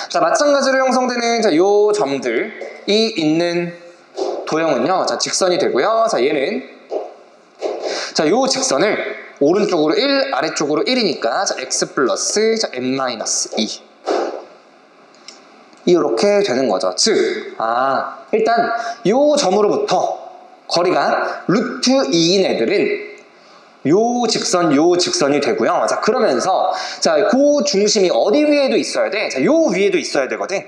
자, 마찬가지로 형성되는 자, 요 점들이 있는 도형은요. 자, 직선이 되고요. 자, 얘는 자, 요 직선을 오른쪽으로 1, 아래쪽으로 1이니까 자, x 플러스 자, n-2 이렇게 되는 거죠. 즉, 일단 요 점으로부터 거리가 루트 2인 애들은 요 직선이 되고요. 자, 그러면서 자, 그 중심이 어디 위에도 있어야 돼? 자, 요 위에도 있어야 되거든.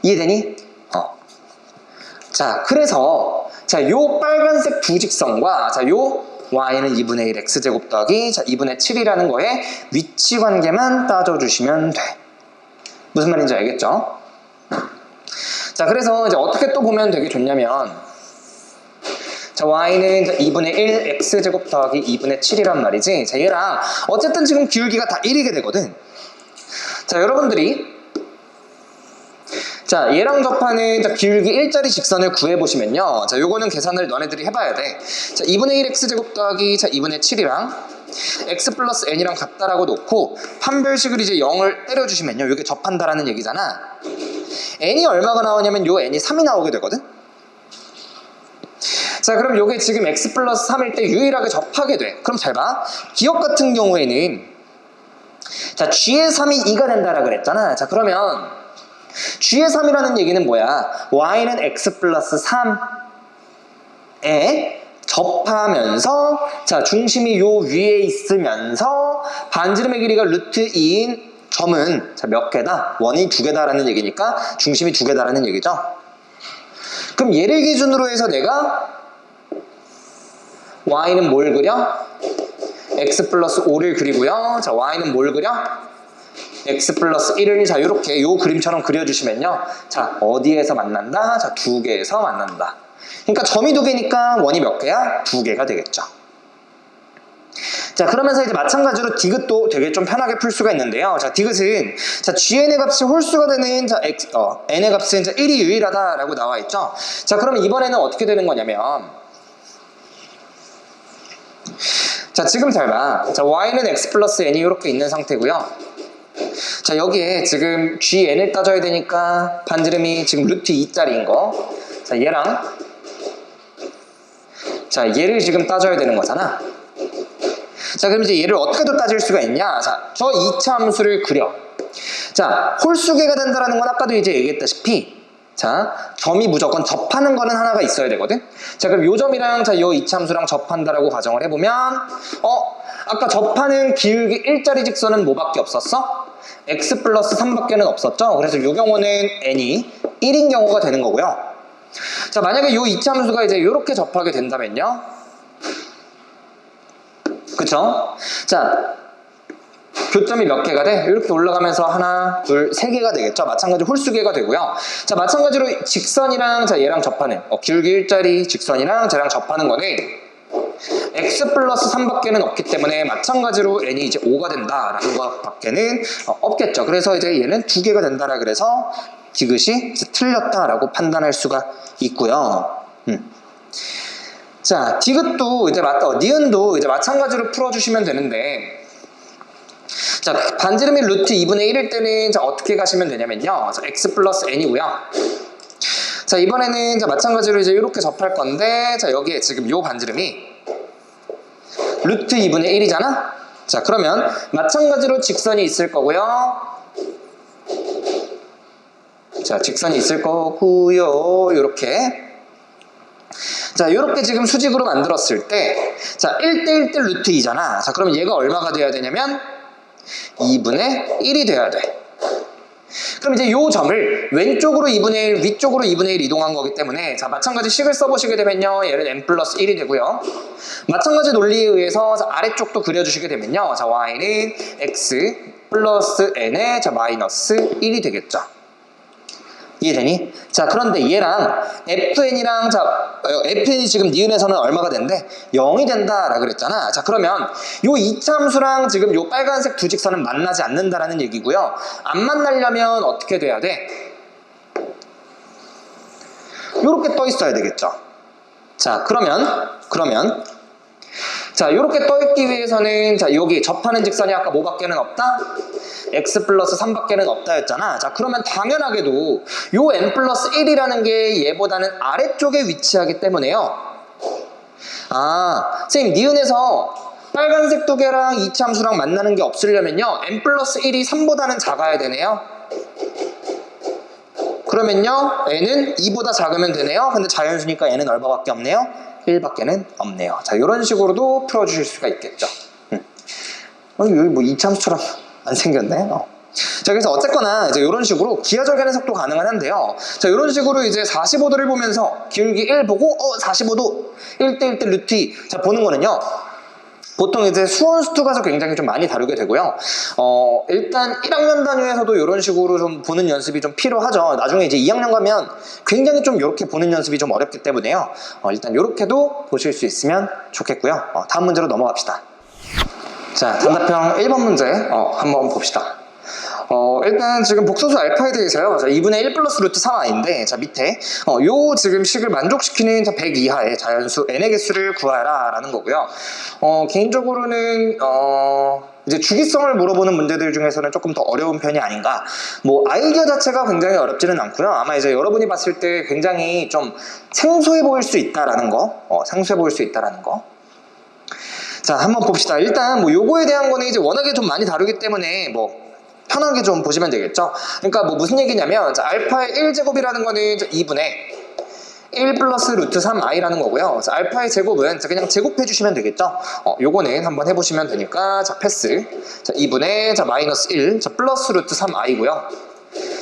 이해되니? 자, 그래서 자, 요 빨간색 두 직선과 자, 요 y는 2분의 1 x제곱 더하기 자, 2분의 7이라는 거에 위치 관계만 따져주시면 돼. 무슨 말인지 알겠죠? 자, 그래서 이제 어떻게 또 보면 되게 좋냐면 자, y는 2분의 1 x제곱 더하기 2분의 7이란 말이지. 자, 얘랑 어쨌든 지금 기울기가 다 1이게 되거든. 자, 여러분들이 자, 얘랑 접하는 자, 기울기 1짜리 직선을 구해보시면요. 자, 요거는 계산을 너네들이 해봐야 돼. 자, 2분의 1 x제곱 더하기 자, 2분의 7이랑 x 플러스 n이랑 같다라고 놓고 판별식을 이제 0을 때려주시면요. 이게 접한다라는 얘기잖아. n이 얼마가 나오냐면 요 n이 3이 나오게 되거든. 자, 그럼 요게 지금 x 플러스 3일 때 유일하게 접하게 돼. 그럼 잘 봐. 기억 같은 경우에는 자, g의 3이 2가 된다라 그랬잖아. 자, 그러면 g의 3이라는 얘기는 뭐야? y는 x 플러스 3에 접하면서 자, 중심이 요 위에 있으면서 반지름의 길이가 루트 2인 점은 자, 몇 개다? 원이 2개다라는 얘기니까 중심이 2개다라는 얘기죠. 그럼 얘를 기준으로 해서 내가 y는 뭘 그려? x 플러스 5를 그리고요. 자, y는 뭘 그려? x 플러스 1을 자, 요렇게 요 그림처럼 그려주시면요. 자, 어디에서 만난다? 자, 2개에서 만난다. 그러니까 점이 2개니까 원이 몇 개야? 2개가 되겠죠. 자, 그러면서 이제 마찬가지로 디귿도 되게 좀 편하게 풀 수가 있는데요. 자, 디귿은 자, gn의 값이 홀수가 되는 자, n의 값은 자, 1이 유일하다라고 나와 있죠. 자, 그럼 이번에는 어떻게 되는 거냐면 자, 지금 잘 봐. 자, y는 x 플러스 n이 이렇게 있는 상태고요. 자, 여기에 지금 gn을 따져야 되니까 반지름이 지금 루트 2짜리인 거. 자, 얘랑 자, 얘를 지금 따져야 되는 거잖아. 자, 그럼 이제 얘를 어떻게 더 따질 수가 있냐? 자, 저 이차함수를 그려. 자, 홀수계가 된다라는 건 아까도 이제 얘기했다시피 자, 점이 무조건 접하는 거는 하나가 있어야 되거든. 자, 그럼 요 점이랑 자, 요 이차함수랑 접한다라고 가정을 해보면 아까 접하는 기울기 1짜리 직선은 뭐밖에 없었어? x 플러스 3밖에는 없었죠. 그래서 요 경우는 n이 1인 경우가 되는 거고요. 자, 만약에 요 이차함수가 이제 요렇게 접하게 된다면요. 그쵸? 자, 교점이 몇 개가 돼? 이렇게 올라가면서 하나, 둘, 세 개가 되겠죠. 마찬가지로 홀수계가 되고요. 자, 마찬가지로 직선이랑 자, 얘랑 접하는 기울기 1짜리 직선이랑 쟤랑 접하는 거는 x 플러스 3밖에는 없기 때문에 마찬가지로 n이 이제 5가 된다라는 것밖에는 없겠죠. 그래서 이제 얘는 2개가 된다라 그래서 디귿이 틀렸다라고 판단할 수가 있고요. 자, 디귿도 이제 니은도 이제 마찬가지로 풀어주시면 되는데, 자, 반지름이 루트 2분의 1일 때는 자, 어떻게 가시면 되냐면요. 자, x 플러스 n이고요. 자, 이번에는 자, 마찬가지로 이제 이렇게 접할 건데, 자, 여기에 지금 요 반지름이 루트 2분의 1이잖아? 자, 그러면 마찬가지로 직선이 있을 거고요. 자, 직선이 있을 거고요. 요렇게. 자, 요렇게 지금 수직으로 만들었을 때, 자, 1대1 대 루트 2잖아. 자, 그럼 얘가 얼마가 돼야 되냐면 2분의 1이 돼야 돼. 그럼 이제 요 점을 왼쪽으로 2분의 1, 위쪽으로 2분의 1 이동한 거기 때문에 자, 마찬가지 식을 써보시게 되면요. 얘는 n 플러스 1이 되고요. 마찬가지 논리에 의해서 자, 아래쪽도 그려주시게 되면요. 자, y는 x 플러스 n의 자, 마이너스 1이 되겠죠. 이해되니? 자, 그런데 얘랑 fn이랑 자, fn이 지금 니은에서는 얼마가 된대? 0이 된다라 그랬잖아. 자, 그러면 요 이차함수랑 지금 요 빨간색 두 직선은 만나지 않는다라는 얘기고요. 안 만나려면 어떻게 돼야 돼? 요렇게 떠 있어야 되겠죠. 자, 그러면 자, 요렇게 떠 있기 위해서는 자, 여기 접하는 직선이 아까 뭐밖에는 없다? x 플러스 3밖에는 없다 했잖아. 자, 그러면 당연하게도 요 n 플러스 1이라는 게 얘보다는 아래쪽에 위치하기 때문에요. 선생님, 니은에서 빨간색 두 개랑 이차함수랑 만나는 게 없으려면요, n 플러스 1이 3보다는 작아야 되네요. 그러면요, n은 2보다 작으면 되네요. 근데 자연수니까 n은 얼마밖에 없네요? 1밖에는 없네요. 자, 이런 식으로도 풀어주실 수가 있겠죠. 여기 뭐 이차함수처럼 안 생겼네. 자, 그래서 어쨌거나 이제 이런 식으로 기하절개하는 속도 가능은 한데요. 자, 이런 식으로 이제 45도를 보면서 기울기 1 보고 45도 1대 1대 루트 2 자, 보는 거는요, 보통 이제 수원 수투가서 굉장히 좀 많이 다루게 되고요. 일단 1학년 단위에서도 이런 식으로 좀 보는 연습이 좀 필요하죠. 나중에 이제 2학년 가면 굉장히 좀 이렇게 보는 연습이 좀 어렵기 때문에요. 일단 이렇게도 보실 수 있으면 좋겠고요. 다음 문제로 넘어갑시다. 자, 단답형 1번 문제 한번 봅시다. 일단 지금 복소수 알파에 대해서요. 자, 2분의 1 플러스 루트 3i인데, 자, 밑에, 요 지금 식을 만족시키는 100 이하의 자연수 n의 개수를 구하라 라는 거고요. 개인적으로는, 이제 주기성을 물어보는 문제들 중에서는 조금 더 어려운 편이 아닌가. 뭐, 아이디어 자체가 굉장히 어렵지는 않고요. 아마 이제 여러분이 봤을 때 굉장히 좀 생소해 보일 수 있다라는 거. 생소해 보일 수 있다라는 거. 자, 한번 봅시다. 일단, 뭐, 요거에 대한 거는 이제 워낙에 좀 많이 다루기 때문에, 뭐, 편하게 좀 보시면 되겠죠. 그러니까 뭐 무슨 얘기냐면, 자, 알파의 1제곱이라는 거는 2분의 1 플러스 루트 3i라는 거고요. 자, 알파의 제곱은 그냥 제곱해 주시면 되겠죠. 요거는 한번 해보시면 되니까, 자, 패스. 자, 2분의 마이너스 1, 자, 플러스 루트 3i고요.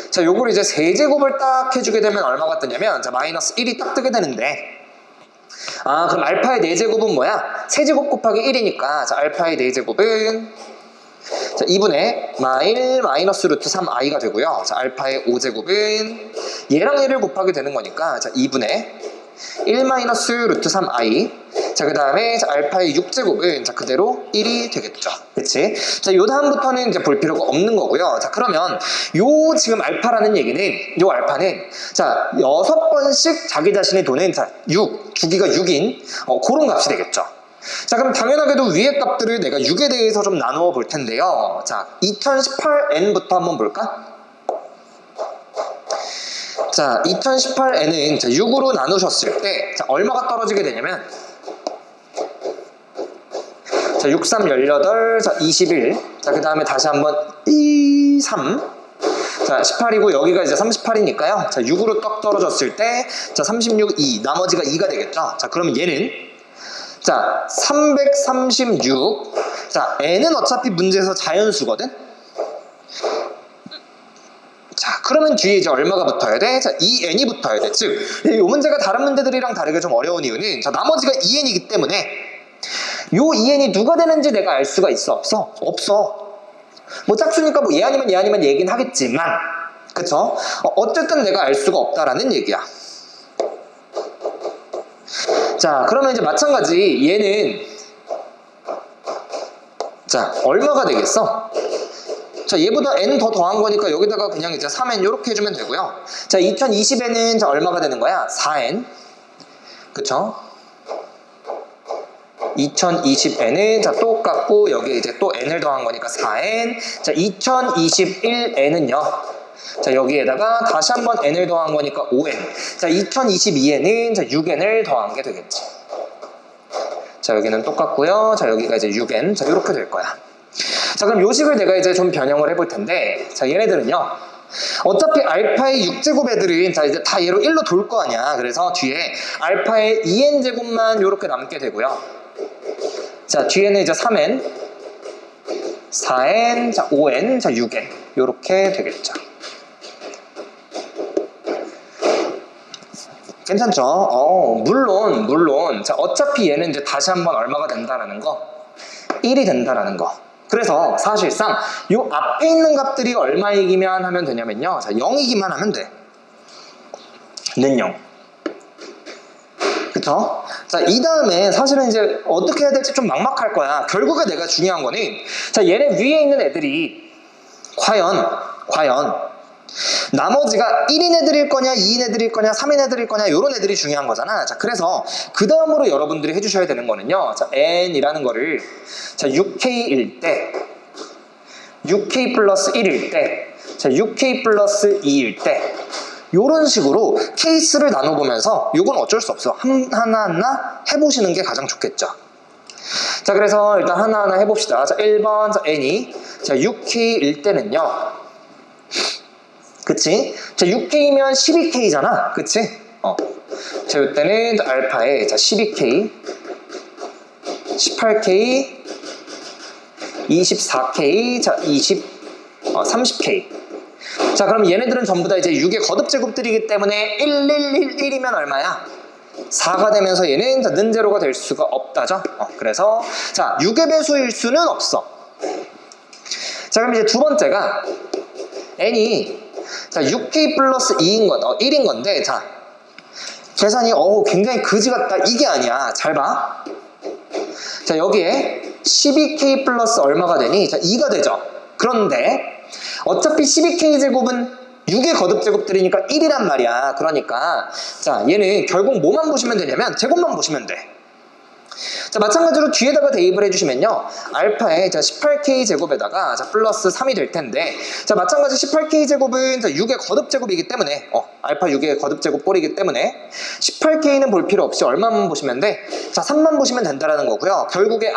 자, 요걸 이제 세제곱을 딱 해주게 되면 얼마가 뜨냐면, 자, 마이너스 1이 딱 뜨게 되는데, 그럼 알파의 4제곱은 뭐야? 세제곱 곱하기 1이니까, 자, 알파의 4제곱은 자, 2분의 마이너스 루트 3i가 되고요. 자, 알파의 5제곱은 얘랑 얘를 곱하게 되는 거니까, 자, 2분의 1 마이너스 루트 3i. 자, 그 다음에 알파의 6제곱은 자, 그대로 1이 되겠죠. 그치? 자, 요 다음부터는 이제 볼 필요가 없는 거고요. 자, 그러면 요 지금 알파라는 얘기는, 요 알파는 자, 6번씩 자기 자신의 도는 자, 6, 주기가 6인 그런 값이 되겠죠. 자, 그럼 당연하게도 위의 값들을 내가 6에 대해서 좀 나누어 볼 텐데요. 자, 2018n부터 한번 볼까? 자, 2018n은 6으로 나누셨을 때, 자, 얼마가 떨어지게 되냐면, 자, 6, 3, 18, 자, 21. 자, 그 다음에 다시 한번 2, 3. 자, 18이고 여기가 이제 38이니까요. 자, 6으로 떡 떨어졌을 때, 자, 36, 2. 나머지가 2가 되겠죠. 자, 그러면 얘는 자, 336. 자, n은 어차피 문제에서 자연수거든? 자, 그러면 뒤에 이제 얼마가 붙어야 돼? 자, 2n이 붙어야 돼. 즉, 이 문제가 다른 문제들이랑 다르게 좀 어려운 이유는, 자, 나머지가 2n이기 때문에, 요 2n이 누가 되는지 내가 알 수가 있어? 없어? 없어. 뭐 짝수니까 뭐 얘 아니면 얘 아니면 얘긴 하겠지만, 그쵸? 어쨌든 내가 알 수가 없다라는 얘기야. 자, 그러면 이제 마찬가지 얘는 자, 얼마가 되겠어? 자, 얘보다 n 더 더한 거니까 여기다가 그냥 이제 3n 이렇게 해주면 되고요. 자, 2020n은 자, 얼마가 되는 거야? 4n. 그쵸? 2020n은 자, 똑같고 여기에 이제 또 n을 더한 거니까 4n. 자, 2021n은요. 자, 여기에다가 다시 한번 n을 더한 거니까 5n. 자, 2022에는 자, 6n을 더한 게 되겠지. 자, 여기는 똑같고요. 자, 여기가 이제 6n. 자, 이렇게 될 거야. 자, 그럼 요식을 내가 이제 좀 변형을 해볼 텐데, 자, 얘네들은요. 어차피 알파의 6제곱 애들은 자, 이제 다 얘로 1로 돌 거 아니야. 그래서 뒤에 알파의 2n 제곱만 이렇게 남게 되고요. 자, 뒤에는 이제 3n, 4n, 자, 5n, 자, 6n. 이렇게 되겠죠. 괜찮죠? 물론. 자, 어차피 얘는 이제 다시 한번 얼마가 된다라는 거? 1이 된다라는 거. 그래서 사실상 요 앞에 있는 값들이 얼마이기만 하면 되냐면요. 자, 0이기만 하면 돼. 는 0. 그쵸? 자, 이 다음에 사실은 이제 어떻게 해야 될지 좀 막막할 거야. 결국에 내가 중요한 거는, 자, 얘네 위에 있는 애들이 과연 나머지가 1인 애들일 거냐, 2인 애들일 거냐, 3인 애들일 거냐, 요런 애들이 중요한 거잖아. 자, 그래서 그 다음으로 여러분들이 해주셔야 되는 거는요. 자, n이라는 거를 자, 6k일 때, 6k 플러스 1일 때, 자, 6k 플러스 2일 때, 이런 식으로 케이스를 나눠보면서 이건 어쩔 수 없어. 하나하나 해보시는 게 가장 좋겠죠. 자, 그래서 일단 하나하나 해봅시다. 자, 1번, 자, n이 자 6k일 때는요. 그치? 자, 6k면 12k잖아. 그치? 자, 이때는 알파에 자 12k, 18k, 24k, 자 30k. 자, 그럼 얘네들은 전부 다 이제 6의 거듭 제곱들이기 때문에 1111이면 얼마야? 4가 되면서 얘는 는 제로가 될 수가 없다죠. 그래서 자 6의 배수일 수는 없어. 자, 그럼 이제 두 번째가 n이 자 6k 플러스 1인 건데, 자 계산이 굉장히 그지 같다. 이게 아니야. 잘 봐. 자, 여기에 12k 플러스 얼마가 되니? 자, 2가 되죠. 그런데 어차피 12k 제곱은 6의 거듭 제곱들이니까 1이란 말이야. 그러니까 자, 얘는 결국 뭐만 보시면 되냐면 제곱만 보시면 돼. 자, 마찬가지로 뒤에다가 대입을 해주시면요, 알파에 자 18k 제곱에다가 자 플러스 3이 될 텐데, 자 마찬가지 18k 제곱은 자 6의 거듭 제곱이기 때문에 알파 6의 거듭 제곱 꼴이기 때문에 18k는 볼 필요 없이 얼마만 보시면 돼? 자 3만 보시면 된다라는 거고요. 결국에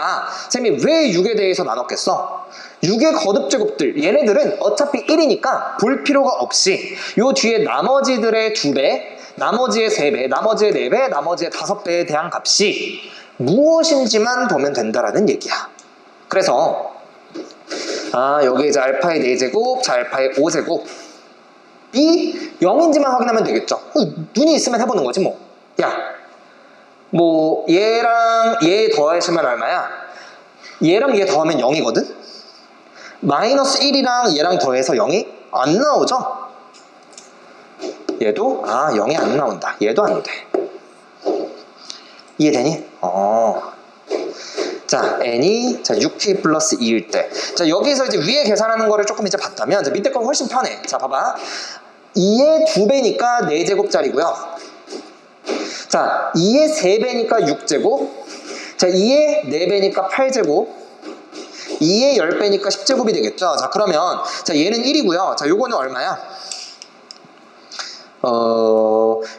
쌤이 왜 6에 대해서 나눴겠어? 6의 거듭 제곱들, 얘네들은 어차피 1이니까 볼 필요가 없이 요 뒤에 나머지들의 2배, 나머지의 3배, 나머지의 4배, 나머지의 5배에 대한 값이 무엇인지만 보면 된다라는 얘기야. 그래서 여기 이제 알파의 4제곱, 자 알파의 5제곱 이 0인지만 확인하면 되겠죠. 눈이 있으면 해보는 거지 뭐. 얘랑 얘 더하시면 얼마야? 얘랑 얘 더하면 0이거든? 마이너스 1이랑 얘랑 더해서 0이 안 나오죠? 얘도 0이 안 나온다. 얘도 안 돼. 이해되니? 자, n이 자 6k 플러스 2일 때, 자 여기서 이제 위에 계산하는 거를 조금 이제 봤다면, 자 밑에 건 훨씬 편해. 자 봐봐, 2의 2배니까 4제곱짜리고요. 자 2의 3배니까 6제곱, 자 2의 4배니까 8제곱, 2의 10배니까 10제곱이 되겠죠. 자 그러면 자 얘는 1이고요. 자 요거는 얼마야?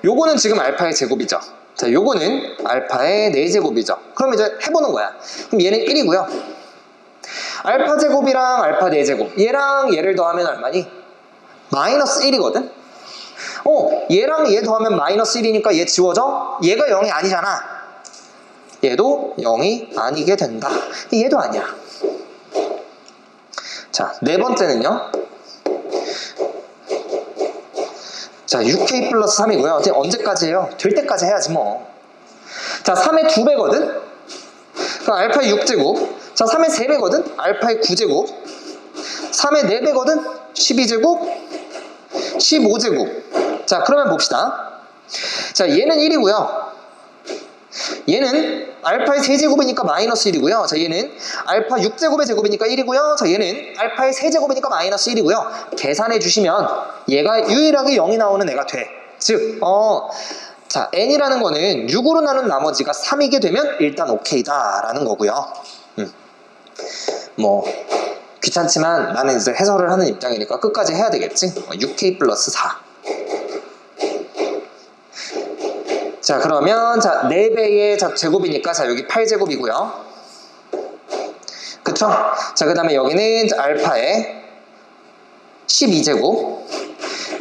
요거는 지금 알파의 제곱이죠. 자, 요거는 알파의 4제곱이죠. 그럼 이제 해보는 거야. 그럼 얘는 1이고요. 알파 제곱이랑 알파 4제곱, 얘랑 얘를 더하면 얼마니? 마이너스 1이거든? 얘랑 얘 더하면 마이너스 1이니까 얘 지워져? 얘가 0이 아니잖아. 얘도 0이 아니게 된다. 얘도 아니야. 자, 네 번째는요. 자, 6k 플러스 3이고요. 언제까지 해요? 될 때까지 해야지 뭐. 자, 3의 2배거든? 그럼 알파의 6제곱. 자, 3의 3배거든? 알파의 9제곱. 3의 4배거든? 12제곱. 15제곱. 자, 그러면 봅시다. 자, 얘는 1이고요. 얘는 알파의 3제곱이니까 마이너스 1이고요. 자, 얘는 알파 6제곱의 제곱이니까 1이고요. 자, 얘는 알파의 3제곱이니까 마이너스 1이고요. 계산해 주시면 얘가 유일하게 0이 나오는 애가 돼. 즉, 자, n이라는 거는 6으로 나눈 나머지가 3이게 되면 일단 오케이다 라는 거고요. 뭐 귀찮지만 나는 이제 해설을 하는 입장이니까 끝까지 해야 되겠지. 6k 플러스 4. 자, 그러면 자 4배의 자 제곱이니까 자 여기 8제곱이고요. 그쵸? 자, 그 다음에 여기는 자, 알파의 12제곱,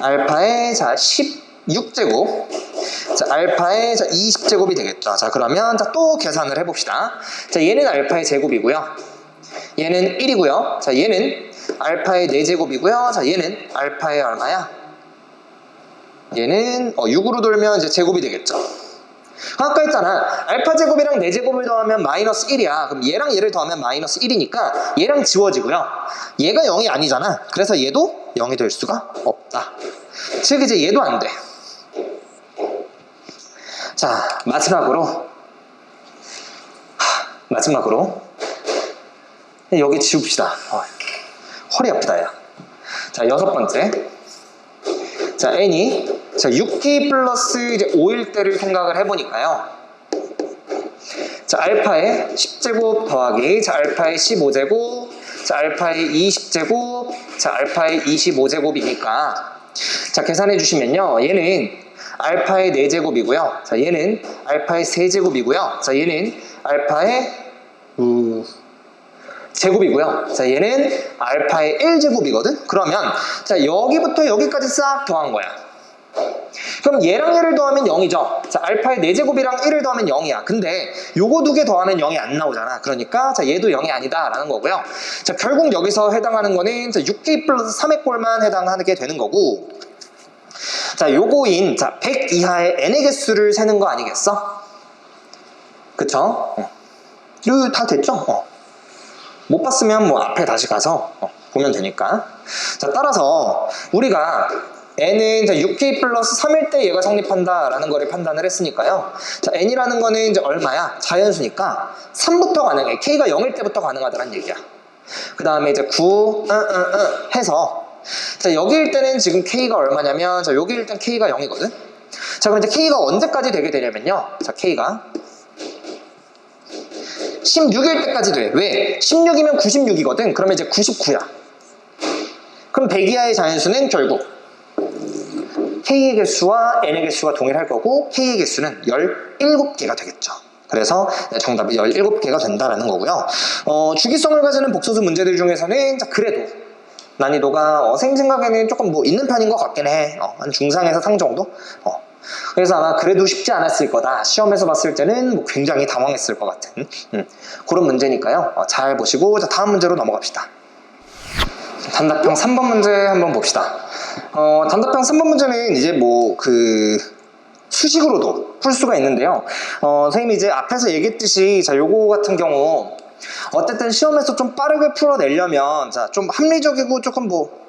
알파의 자 16제곱, 자 알파의 자 20제곱이 되겠죠. 자, 그러면 자 또 계산을 해봅시다. 자, 얘는 알파의 제곱이고요. 얘는 1이고요. 자, 얘는 알파의 4제곱이고요. 자, 얘는 알파의 얼마야? 얘는 6으로 돌면 이제 제곱이 되겠죠. 아까 했잖아, 알파 제곱이랑 4제곱을 더하면 마이너스 1이야. 그럼 얘랑 얘를 더하면 마이너스 1이니까 얘랑 지워지고요. 얘가 0이 아니잖아. 그래서 얘도 0이 될 수가 없다. 즉 이제 얘도 안 돼. 자, 마지막으로 여기 지웁시다. 허리 아프다 야. 자, 6번째. 자, n이 자 6k 플러스 이제 5일 때를 생각을 해보니까요. 자, 알파의 10제곱 더하기 자 알파의 15제곱, 자 알파의 20제곱, 자 알파의 25제곱이니까 자, 계산해 주시면요. 얘는 알파의 4제곱이고요. 자, 얘는 알파의 3제곱이고요. 자, 얘는 알파의 제곱이고요. 자, 얘는 알파의 1제곱이거든? 그러면, 자, 여기부터 여기까지 싹 더한 거야. 그럼 얘랑 얘를 더하면 0이죠. 자, 알파의 4제곱이랑 1을 더하면 0이야. 근데 요거 2개 더하면 0이 안 나오잖아. 그러니까 자, 얘도 0이 아니다 라는 거고요. 자, 결국 여기서 해당하는 거는 자, 6k 플러스 3의 꼴만 해당하게 되는 거고, 자, 요거인 자, 100 이하의 n의 개수를 세는 거 아니겠어? 그쵸? 이거 다 됐죠? 못 봤으면 뭐 앞에 다시 가서 보면 되니까. 자, 따라서 우리가 n은 6k 플러스 3일 때 얘가 성립한다 라는 거를 판단을 했으니까요. 자, n이라는 거는 이제 얼마야? 자연수니까 3부터 가능해. k가 0일 때부터 가능하다는 얘기야. 그 다음에 이제 9 해서, 자, 여기일 때는 지금 k가 얼마냐면, 자, 여기일 땐 k가 0이거든. 자, 그럼 이제 k가 언제까지 되게 되냐면요. 자, k가 16일 때까지 돼. 왜? 16이면 96이거든. 그러면 이제 99야. 그럼 100 이하의 자연수는 결국 k의 개수와 n의 개수가 동일할 거고, k의 개수는 17개가 되겠죠. 그래서 정답이 17개가 된다라는 거고요. 주기성을 가지는 복소수 문제들 중에서는 자, 그래도 난이도가 쌤 생각에는 조금 뭐 있는 편인 것 같긴 해. 한 중상에서 상 정도? 그래서 아마 그래도 쉽지 않았을 거다. 시험에서 봤을 때는 뭐 굉장히 당황했을 것 같은 그런 문제니까요. 잘 보시고, 자, 다음 문제로 넘어갑시다. 단답형 3번 문제 한번 봅시다. 단답형 3번 문제는 이제 뭐 수식으로도 풀 수가 있는데요. 선생님이 이제 앞에서 얘기했듯이, 자, 요거 같은 경우 어쨌든 시험에서 좀 빠르게 풀어내려면, 자, 좀 합리적이고 조금 뭐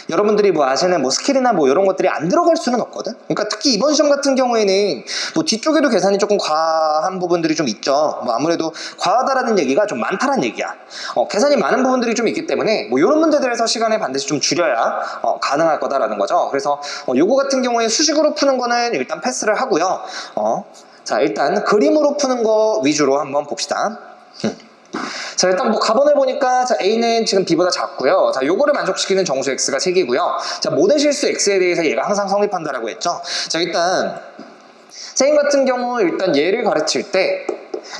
여러분들이 뭐 아시는 뭐 스킬이나 뭐 이런 것들이 안 들어갈 수는 없거든. 그러니까 특히 이번 시험 같은 경우에는 뭐 뒤쪽에도 계산이 조금 과한 부분들이 좀 있죠. 뭐 아무래도 과하다라는 얘기가 좀 많다라는 얘기야. 계산이 많은 부분들이 좀 있기 때문에 뭐 이런 문제들에서 시간을 반드시 좀 줄여야 가능할 거다라는 거죠. 그래서 요거 같은 경우에 수식으로 푸는 거는 일단 패스를 하고요. 자, 일단 그림으로 푸는 거 위주로 한번 봅시다. 자, 일단 뭐 가본을 보니까, 자, A는 지금 B보다 작고요. 자, 요거를 만족시키는 정수 X가 3개고요. 자, 모든 실수 X에 대해서 얘가 항상 성립한다라고 했죠. 자, 일단 쌤 같은 경우 일단 얘를 가르칠 때,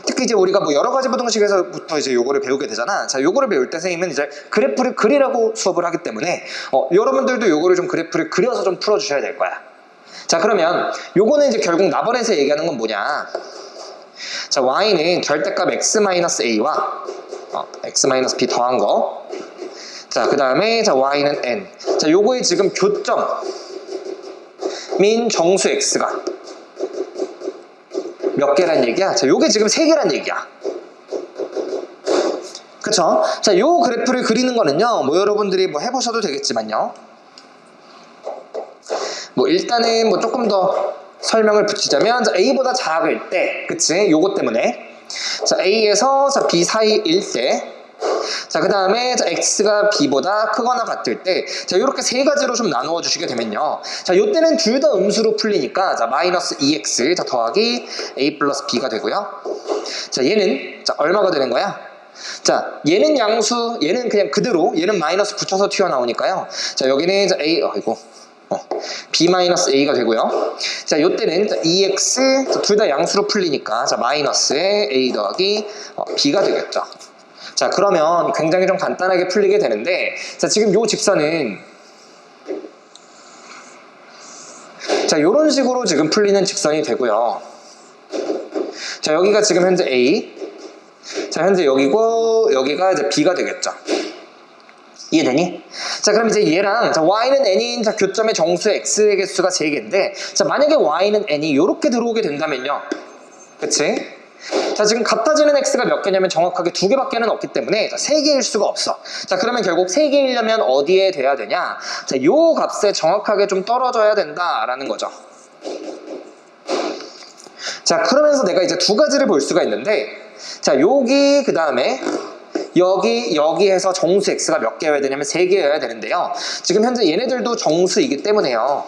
특히 이제 우리가 뭐 여러 가지 부등식에서부터 이제 요거를 배우게 되잖아. 자, 요거를 배울 때 선생님은 이제 그래프를 그리라고 수업을 하기 때문에 여러분들도 요거를 좀 그래프를 그려서 좀 풀어주셔야 될 거야. 자, 그러면 요거는 이제 결국 나번에서 얘기하는 건 뭐냐? 자, y는 절대값 x-a와 x-b 더한 거. 자, 그 다음에 자, y는 n. 자, 요거의 지금 교점인 정수 x가 몇 개란 얘기야? 자, 요게 지금 3개란 얘기야. 그쵸? 자, 요 그래프를 그리는 거는요, 뭐 여러분들이 뭐 해보셔도 되겠지만요, 뭐 일단은 뭐 조금 더 설명을 붙이자면, 자, A보다 작을 때, 그치? 요거 때문에. 자, A에서 자, B 사이일 때. 자, 그 다음에 자, X가 B보다 크거나 같을 때. 자, 요렇게 3가지로 좀 나누어 주시게 되면요. 자, 요 때는 둘 다 음수로 풀리니까, 자, 마이너스 2X, 자, 더하기 A 플러스 B가 되고요. 자, 얘는, 자, 얼마가 되는 거야? 자, 얘는 양수, 얘는 그냥 그대로, 얘는 마이너스 붙여서 튀어나오니까요. 자, 여기는 자, A, B-A가 되고요. 자, 요때는 2x 둘 다 양수로 풀리니까 자, 마이너스에 A 더하기 B가 되겠죠. 자, 그러면 굉장히 좀 간단하게 풀리게 되는데, 자, 지금 요 직선은 자, 요런 식으로 지금 풀리는 직선이 되고요. 자, 여기가 지금 현재 A, 자, 현재 여기고 여기가 이제 B가 되겠죠. 이해되니? 자, 그럼 이제 얘랑 자, y는 n인 자, 교점의 정수 x의 개수가 3개인데, 자, 만약에 y는 n이 요렇게 들어오게 된다면요, 그치? 자, 지금 같아지는 x가 몇 개냐면 정확하게 2개밖에는 없기 때문에 자, 3개일 수가 없어. 자, 그러면 결국 3개이려면 어디에 돼야 되냐? 자, 요 값에 정확하게 좀 떨어져야 된다라는 거죠. 자, 그러면서 내가 이제 2가지를 볼 수가 있는데, 자, 여기 그 다음에 여기에서 정수 x가 몇 개여야 되냐면 3개여야 되는데요. 지금 현재 얘네들도 정수이기 때문에요.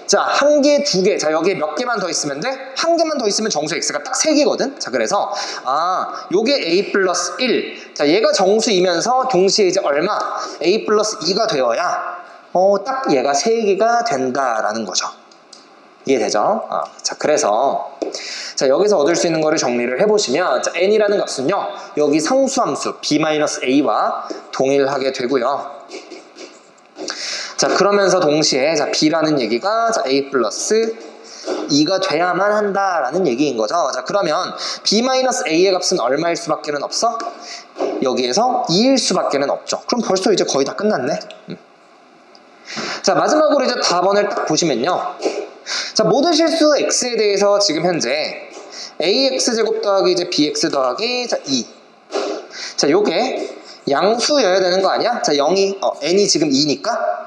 자, 한 개, 두 개. 자, 여기에 몇 개만 더 있으면 돼? 한 개만 더 있으면 정수 x가 딱 3개거든? 자, 그래서, 요게 a 플러스 1. 자, 얘가 정수이면서 동시에 이제 얼마? a 플러스 2가 되어야, 딱 얘가 3개가 된다라는 거죠. 이해되죠? 자, 그래서, 자, 여기서 얻을 수 있는 거를 정리를 해보시면, 자, n이라는 값은요, 여기 상수함수 b-a와 동일하게 되고요. 자, 그러면서 동시에 자, b라는 얘기가 자, a 플러스 2가 돼야만 한다라는 얘기인 거죠. 자, 그러면 b-a의 값은 얼마일 수밖에는 없어? 여기에서 2일 수밖에는 없죠. 그럼 벌써 이제 거의 다 끝났네. 자, 마지막으로 이제 답원을 딱 보시면요. 자, 모든 실수 x에 대해서 지금 현재 ax제곱 더하기 이제 bx 더하기 자, 2. 자, 요게 양수여야 되는 거 아니야? 자, 0이 n이 지금 2니까.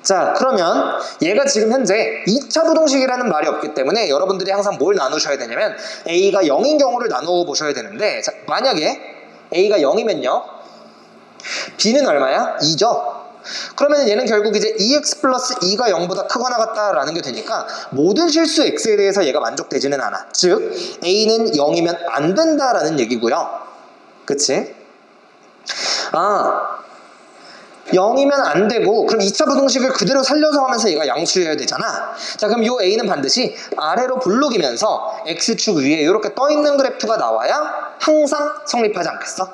자, 그러면 얘가 지금 현재 2차 부동식이라는 말이 없기 때문에 여러분들이 항상 뭘 나누셔야 되냐면 a가 0인 경우를 나누어 보셔야 되는데, 자, 만약에 a가 0이면요 b는 얼마야? 2죠. 그러면 얘는 결국 이제 2x 플러스 2가 0보다 크거나 같다라는 게 되니까 모든 실수 x에 대해서 얘가 만족되지는 않아. 즉 a는 0이면 안 된다라는 얘기고요. 그치? 0이면 안 되고, 그럼 2차 부동식을 그대로 살려서 하면서 얘가 양수여야 되잖아. 자, 그럼 요 a는 반드시 아래로 블록이면서 x축 위에 이렇게 떠있는 그래프가 나와야 항상 성립하지 않겠어?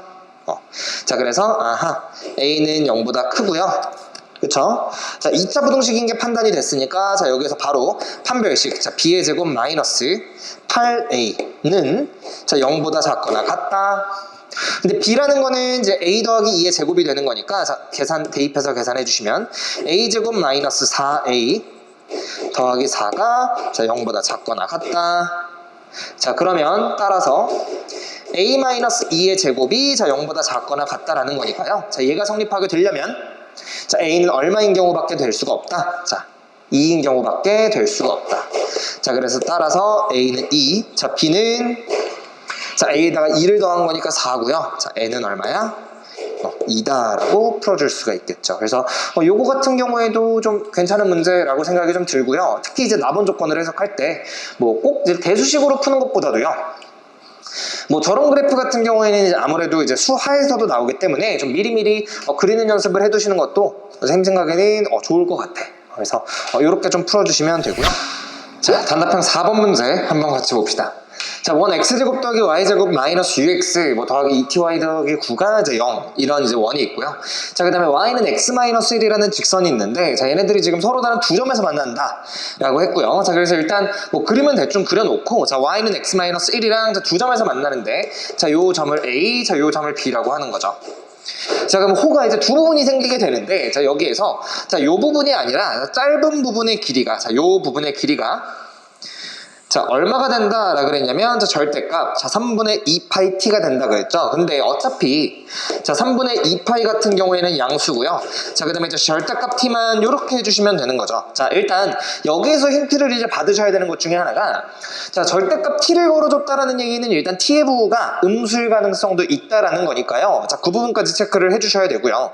자, 그래서 a는 0보다 크고요. 그쵸? 자, 2차 부동식인 게 판단이 됐으니까, 자, 여기서 바로 판별식. 자, b의 제곱 마이너스 8a는 자, 0보다 작거나 같다. 근데 b라는 거는 이제 a 더하기 2의 제곱이 되는 거니까, 자, 대입해서 계산해 주시면 a 제곱 마이너스 4a 더하기 4가 자, 0보다 작거나 같다. 자, 그러면 따라서 a 마이너스 2의 제곱이 자, 0보다 작거나 같다라는 거니까요. 자, 얘가 성립하게 되려면 자, a는 얼마인 경우밖에 될 수가 없다. 자, 2인 경우밖에 될 수가 없다. 자, 그래서 따라서 a는 2, 자, b는 자, a에다가 2를 더한 거니까 4고요. 자, n은 얼마야? 2다라고 풀어줄 수가 있겠죠. 그래서 요거 같은 경우에도 좀 괜찮은 문제라고 생각이 좀 들고요. 특히 이제 나번 조건을 해석할 때 뭐 꼭 대수식으로 푸는 것보다도요. 뭐 저런 그래프 같은 경우에는 이제 아무래도 이제 수하에서도 나오기 때문에 좀 미리미리 그리는 연습을 해두시는 것도 제 생각에는 좋을 것 같아. 그래서 이렇게 좀 풀어주시면 되고요. 자, 단답형 4번 문제 한번 같이 봅시다. 자, 1x제곱 더하기 y제곱 마이너스 ux 뭐 더하기 2ty 더하기 9가 이제 0 이런 이제 원이 있고요. 자, 그 다음에 y는 x 마이너스 1이라는 직선이 있는데, 자, 얘네들이 지금 서로 다른 두 점에서 만난다 라고 했고요. 자, 그래서 일단 뭐 그림은 대충 그려놓고, 자, y는 x 마이너스 1이랑 두 점에서 만나는데, 자, 요 점을 a, 자, 요 점을 b라고 하는 거죠. 자, 그럼 호가 이제 두 부분이 생기게 되는데, 자, 여기에서 자, 요 부분이 아니라 짧은 부분의 길이가, 자, 요 부분의 길이가 자, 얼마가 된다라 그랬냐면, 자, 절대값, 자, 3분의 2파이 t가 된다 그랬죠. 근데 어차피, 자, 3분의 2파이 같은 경우에는 양수고요. 자, 그 다음에 이제 절대값 t만 이렇게 해주시면 되는 거죠. 자, 일단, 여기에서 힌트를 이제 받으셔야 되는 것 중에 하나가, 자, 절대값 t를 걸어줬다라는 얘기는 일단 t의 부호가 음수일 가능성도 있다라는 거니까요. 자, 그 부분까지 체크를 해주셔야 되고요.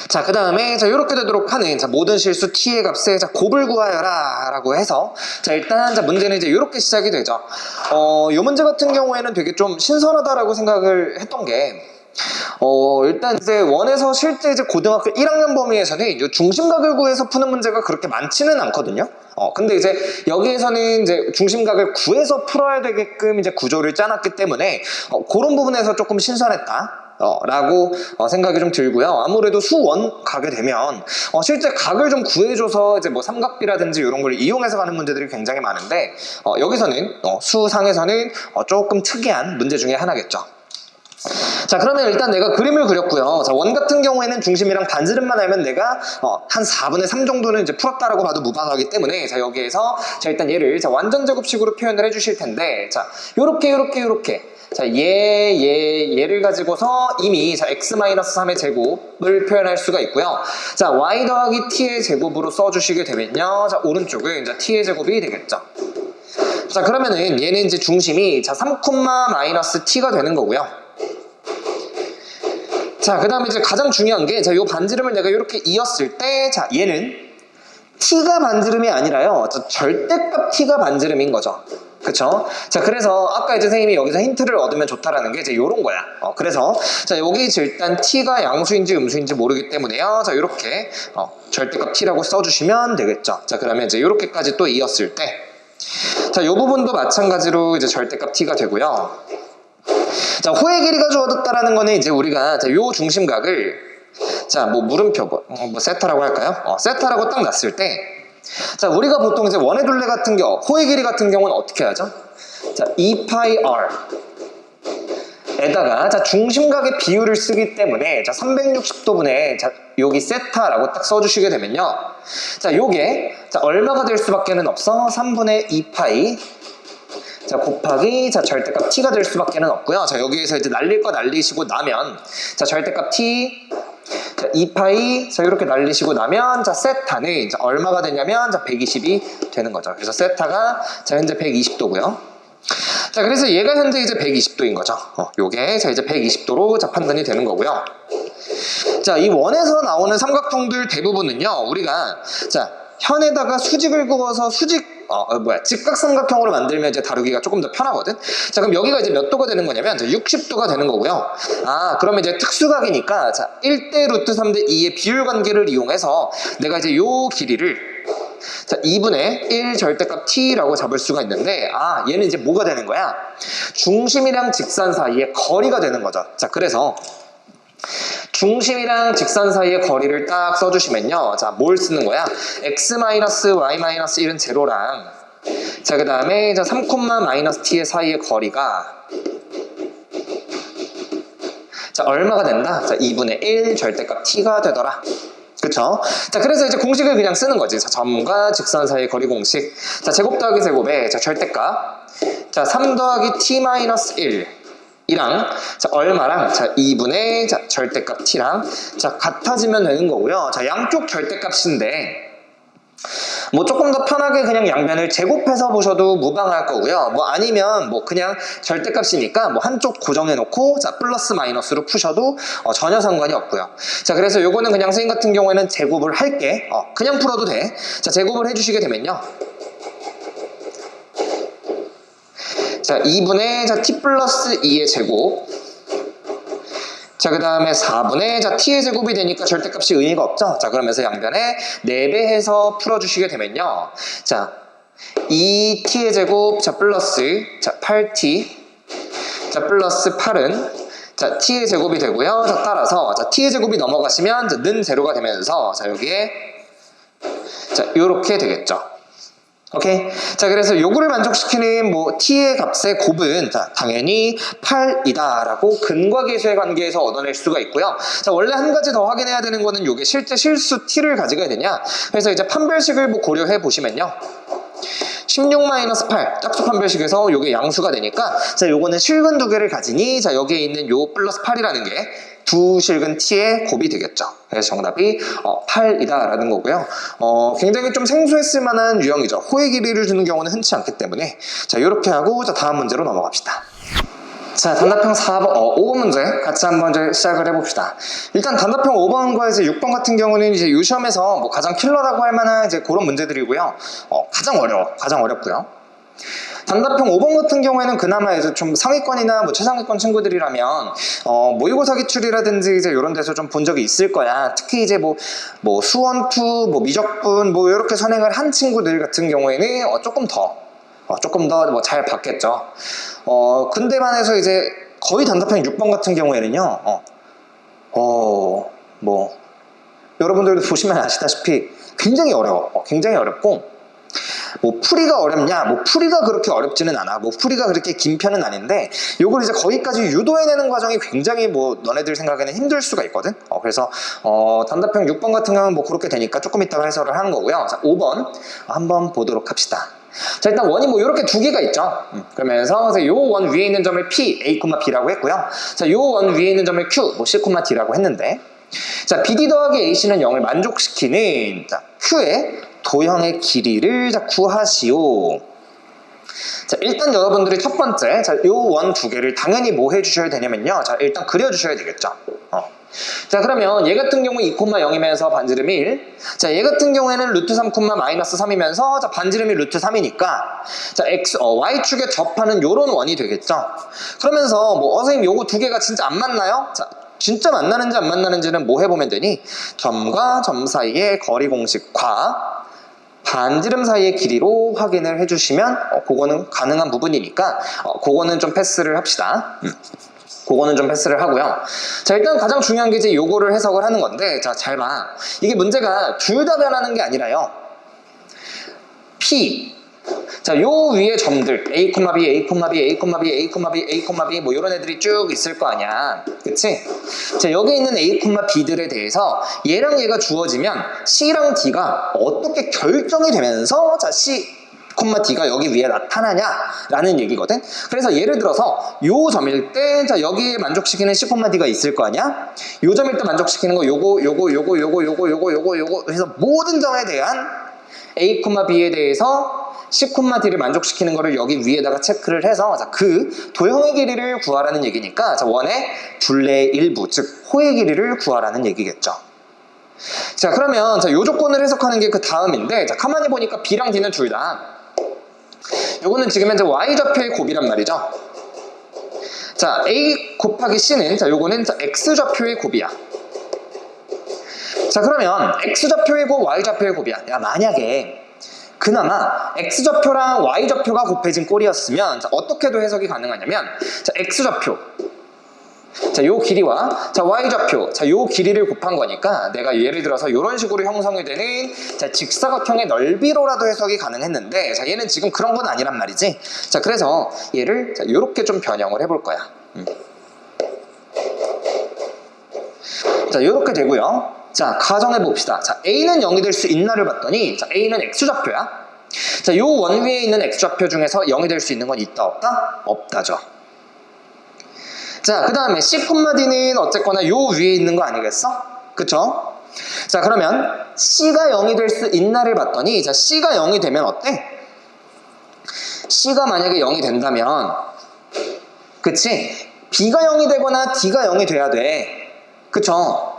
자, 그 다음에 자, 요렇게 되도록 하는 자, 모든 실수 t의 값에 자, 곱을 구하여라 라고 해서, 자, 일단 자, 문제는 이제 요렇게 시작이 되죠. 요 문제 같은 경우에는 되게 좀 신선하다라고 생각을 했던 게, 일단 이제 원에서 실제 이제 고등학교 1학년 범위에서는 중심각을 구해서 푸는 문제가 그렇게 많지는 않거든요. 근데 이제 여기에서는 이제 중심각을 구해서 풀어야 되게끔 이제 구조를 짜놨기 때문에 그런 부분에서 조금 신선했다. 라고 생각이 좀 들고요. 아무래도 수원 가게 되면 실제 각을 좀 구해줘서 이제 뭐 삼각비라든지 이런 걸 이용해서 가는 문제들이 굉장히 많은데, 여기서는 수상에서는 조금 특이한 문제 중에 하나겠죠. 자, 그러면 일단 내가 그림을 그렸고요. 자, 원 같은 경우에는 중심이랑 반지름만 알면 내가 한 4분의 3 정도는 이제 풀었다라고 봐도 무방하기 때문에, 자, 여기에서 자, 일단 얘를 자, 완전 제곱식으로 표현을 해주실 텐데, 자, 요렇게 자, 얘를 가지고서 이미 자, x-3의 제곱을 표현할 수가 있고요. 자, y 더하기 t의 제곱으로 써주시게 되면요. 자, 오른쪽은 자, t의 제곱이 되겠죠. 자, 그러면은 얘는 이제 중심이 자, 3, t가 되는 거고요. 자, 그 다음에 이제 가장 중요한 게, 자, 요 반지름을 내가 이렇게 이었을 때, 자, 얘는 t가 반지름이 아니라요. 절대값 t가 반지름인 거죠. 그쵸? 자, 그래서 아까 이제 선생님이 여기서 힌트를 얻으면 좋다라는 게 이제 요런 거야. 그래서 자, 여기 일단 t가 양수인지 음수인지 모르기 때문에요. 자, 요렇게 절대값 t라고 써주시면 되겠죠. 자, 그러면 이제 요렇게까지 또 이었을 때, 자, 요 부분도 마찬가지로 이제 절대값 t가 되고요. 자, 호의 길이가 주어졌다라는 거는 이제 우리가 자, 요 중심각을 자, 뭐 물음표 뭐 세타라고 할까요? 세타라고 딱 놨을 때, 자, 우리가 보통 이제 원의 둘레 같은 경우, 호의 길이 같은 경우는 어떻게 하죠? 자, 2파이 r 에다가 자, 중심각의 비율을 쓰기 때문에 자, 360도분의 자, 여기 세타라고 딱 써주시게 되면요. 자, 요게 자, 얼마가 될 수밖에는 없어? 3분의 2파이 자, 곱하기 자, 절대값 t가 될 수밖에는 없고요. 자, 여기에서 이제 날릴 거 날리시고 나면 자, 절대값 t 자, 2파이 자, 이렇게 날리시고 나면 자, 세타는 자, 얼마가 되냐면 자, 120이 되는 거죠. 그래서 세타가 자, 현재 120도고요. 자, 그래서 얘가 현재 이제 120도인 거죠. 요게 자, 이제 120도로 자, 판단이 되는 거고요. 자, 이 원에서 나오는 삼각형들 대부분은요, 우리가 자, 현에다가 수직을 그어서 직각삼각형으로 만들면 이제 다루기가 조금 더 편하거든. 자, 그럼 여기가 이제 몇 도가 되는 거냐면 60도가 되는 거고요. 그러면 이제 특수각이니까 자, 1대 루트 3대 2의 비율 관계를 이용해서 내가 이제 요 길이를 자, 2분의 1 절대값 t라고 잡을 수가 있는데, 얘는 이제 뭐가 되는 거야? 중심이랑 직선 사이의 거리가 되는 거죠. 자, 그래서 중심이랑 직선 사이의 거리를 딱 써주시면요. 자, 뭘 쓰는 거야? x-y-1은 제로랑 자, 그 다음에 3,-t의 사이의 거리가 자, 얼마가 된다? 자, 2분의 1 절대값 t가 되더라. 그쵸? 자, 그래서 이제 공식을 그냥 쓰는 거지. 자, 점과 직선 사이의 거리 공식. 자, 제곱 더하기 제곱에 자, 절대값. 자, 3 더하기 t-1 이랑 자, 얼마랑 자, 2분의 자, 절대값 t랑 자, 같아지면 되는 거고요. 자, 양쪽 절대값인데 뭐 조금 더 편하게 그냥 양변을 제곱해서 보셔도 무방할 거고요. 뭐 아니면 뭐 그냥 절대값이니까 뭐 한쪽 고정해 놓고 자, 플러스 마이너스로 푸셔도 전혀 상관이 없고요. 자, 그래서 요거는 그냥 선생님 같은 경우에는 제곱을 할게. 그냥 풀어도 돼. 자, 제곱을 해주시게 되면요. 자, 2분의 자, t 플러스 2의 제곱. 자, 그 다음에 4분의 자, t의 제곱이 되니까 절대값이 의미가 없죠. 자, 그러면서 양변에 4배해서 풀어주시게 되면요. 자, 2t의 제곱 자, 플러스 자, 8t 자, 플러스 8은 자, t의 제곱이 되고요. 자, 따라서 자, t의 제곱이 넘어가시면 자, 는 제로가 되면서 자, 여기에 자, 요렇게 되겠죠. 오케이. 자, 그래서 요거를 만족시키는 뭐 t의 값의 곱은 자, 당연히 8이다라고 근과 계수의 관계에서 얻어낼 수가 있고요. 자, 원래 한 가지 더 확인해야 되는 거는 요게 실제 실수 t를 가지게 되냐. 그래서 이제 판별식을 뭐 고려해 보시면요. 16-8 짝수 판별식에서 요게 양수가 되니까 자, 요거는 실근 두 개를 가지니 자, 여기에 있는 요 플러스 8이라는 게 두 실근 t의 곱이 되겠죠. 그래서 정답이 8이다 라는 거고요. 굉장히 좀 생소했을 만한 유형이죠. 호의 길이를 주는 경우는 흔치 않기 때문에 자, 이렇게 하고 자, 다음 문제로 넘어갑시다. 자, 단답형 4번, 5번 문제 같이 한번 이제 시작을 해봅시다. 일단 단답형 5번과 이제 6번 같은 경우는 이제 요 시험에서 뭐 가장 킬러라고 할 만한 이제 그런 문제들이고요. 가장 어렵고요. 단답형 5번 같은 경우에는 그나마 이제 좀 상위권이나 뭐 최상위권 친구들이라면 모의고사 기출이라든지 이제 이런 데서 좀 본 적이 있을 거야. 특히 이제 뭐 수원투, 뭐 미적분 뭐 이렇게 선행을 한 친구들 같은 경우에는 조금 더 뭐 잘 봤겠죠. 근데 반해서 이제 거의 단답형 6번 같은 경우에는요. 뭐 여러분들도 보시면 아시다시피 굉장히 어려워. 굉장히 어렵고 뭐 풀이가 어렵냐? 뭐 풀이가 그렇게 어렵지는 않아. 뭐 풀이가 그렇게 긴 편은 아닌데 요걸 이제 거기까지 유도해내는 과정이 굉장히 뭐 너네들 생각에는 힘들 수가 있거든. 그래서 단답형 6번 같은 경우는 뭐 그렇게 되니까 조금 이따가 해설을 하는 거고요. 자, 5번 한번 보도록 합시다. 자, 일단 원이 뭐 이렇게 두 개가 있죠. 그러면서 요 원 위에 있는 점을 P, A, B라고 했고요. 자, 요 원 위에 있는 점을 Q, 뭐 C, D라고 했는데 자, BD 더하기 AC는 0을 만족시키는 자, Q의 도형의 길이를 자, 구하시오. 자, 일단 여러분들이 첫 번째 자, 요 원 두 개를 당연히 뭐 해주셔야 되냐면요. 자, 일단 그려주셔야 되겠죠. 자, 그러면 얘 같은 경우 2,0이면서 반지름이 1. 자, 얘 같은 경우에는 루트 3, 마이너스 3이면서 자, 반지름이 루트 3이니까 자, y축에 접하는 요런 원이 되겠죠. 그러면서 뭐 선생님 요거 두 개가 진짜 안 맞나요? 자, 진짜 만나는지 안 만나는지는 뭐 해보면 되니? 점과 점 사이의 거리 공식과 반지름 사이의 길이로 확인을 해주시면 그거는 가능한 부분이니까 그거는 좀 패스를 합시다. 그거는 좀 패스를 하고요. 자, 일단 가장 중요한 게 이제 요거를 해석을 하는 건데, 자, 잘 봐. 이게 문제가 둘 다 변하는 게 아니라요. P. 자, 요 위에 점들 A, B, A, B, A, B, A, B, A, B 뭐 이런 애들이 쭉 있을 거 아니야. 그치? 자, 여기 있는 A, B들에 대해서 얘랑 얘가 주어지면 C랑 D가 어떻게 결정이 되면서 자, C, D가 여기 위에 나타나냐라는 얘기거든. 그래서 예를 들어서 요 점일 때 자, 여기에 만족시키는 C, D가 있을 거 아니야. 요 점일 때 만족시키는 거 요거 해서 모든 점에 대한 A, B에 대해서 C, D를 만족시키는 거를 여기 위에다가 체크를 해서 자, 그 도형의 길이를 구하라는 얘기니까 자, 원의 둘레의 일부, 즉 호의 길이를 구하라는 얘기겠죠. 자, 그러면 자, 요 조건을 해석하는 게 그 다음인데 자, 가만히 보니까 B랑 D는 둘 다 요거는 지금 현재 Y좌표의 곱이란 말이죠. 자, A 곱하기 C는 자, 요거는 자, X좌표의 곱이야. 자, 그러면 X좌표의 곱, Y좌표의 곱이야. 야, 만약에 그나마 X좌표랑 Y좌표가 곱해진 꼴이었으면 자, 어떻게도 해석이 가능하냐면 자, X좌표 자, 요 길이와 자, Y좌표 자, 요 길이를 곱한 거니까 내가 예를 들어서 이런 식으로 형성이 되는 자, 직사각형의 넓이로라도 해석이 가능했는데 자, 얘는 지금 그런 건 아니란 말이지. 자, 그래서 얘를 자, 요렇게 좀 변형을 해볼 거야. 자, 요렇게 되고요. 자, 가정해 봅시다. 자, A는 0이 될 수 있나를 봤더니 자, A는 X좌표야. 자, 요 원 위에 있는 X좌표 중에서 0이 될 수 있는 건 있다 없다? 없다죠. 자, 그 다음에 C, D는 어쨌거나 요 위에 있는 거 아니겠어? 그쵸? 자, 그러면 C가 0이 될 수 있나를 봤더니 자, C가 0이 되면 어때? C가 만약에 0이 된다면 그치? B가 0이 되거나 D가 0이 돼야 돼. 그쵸?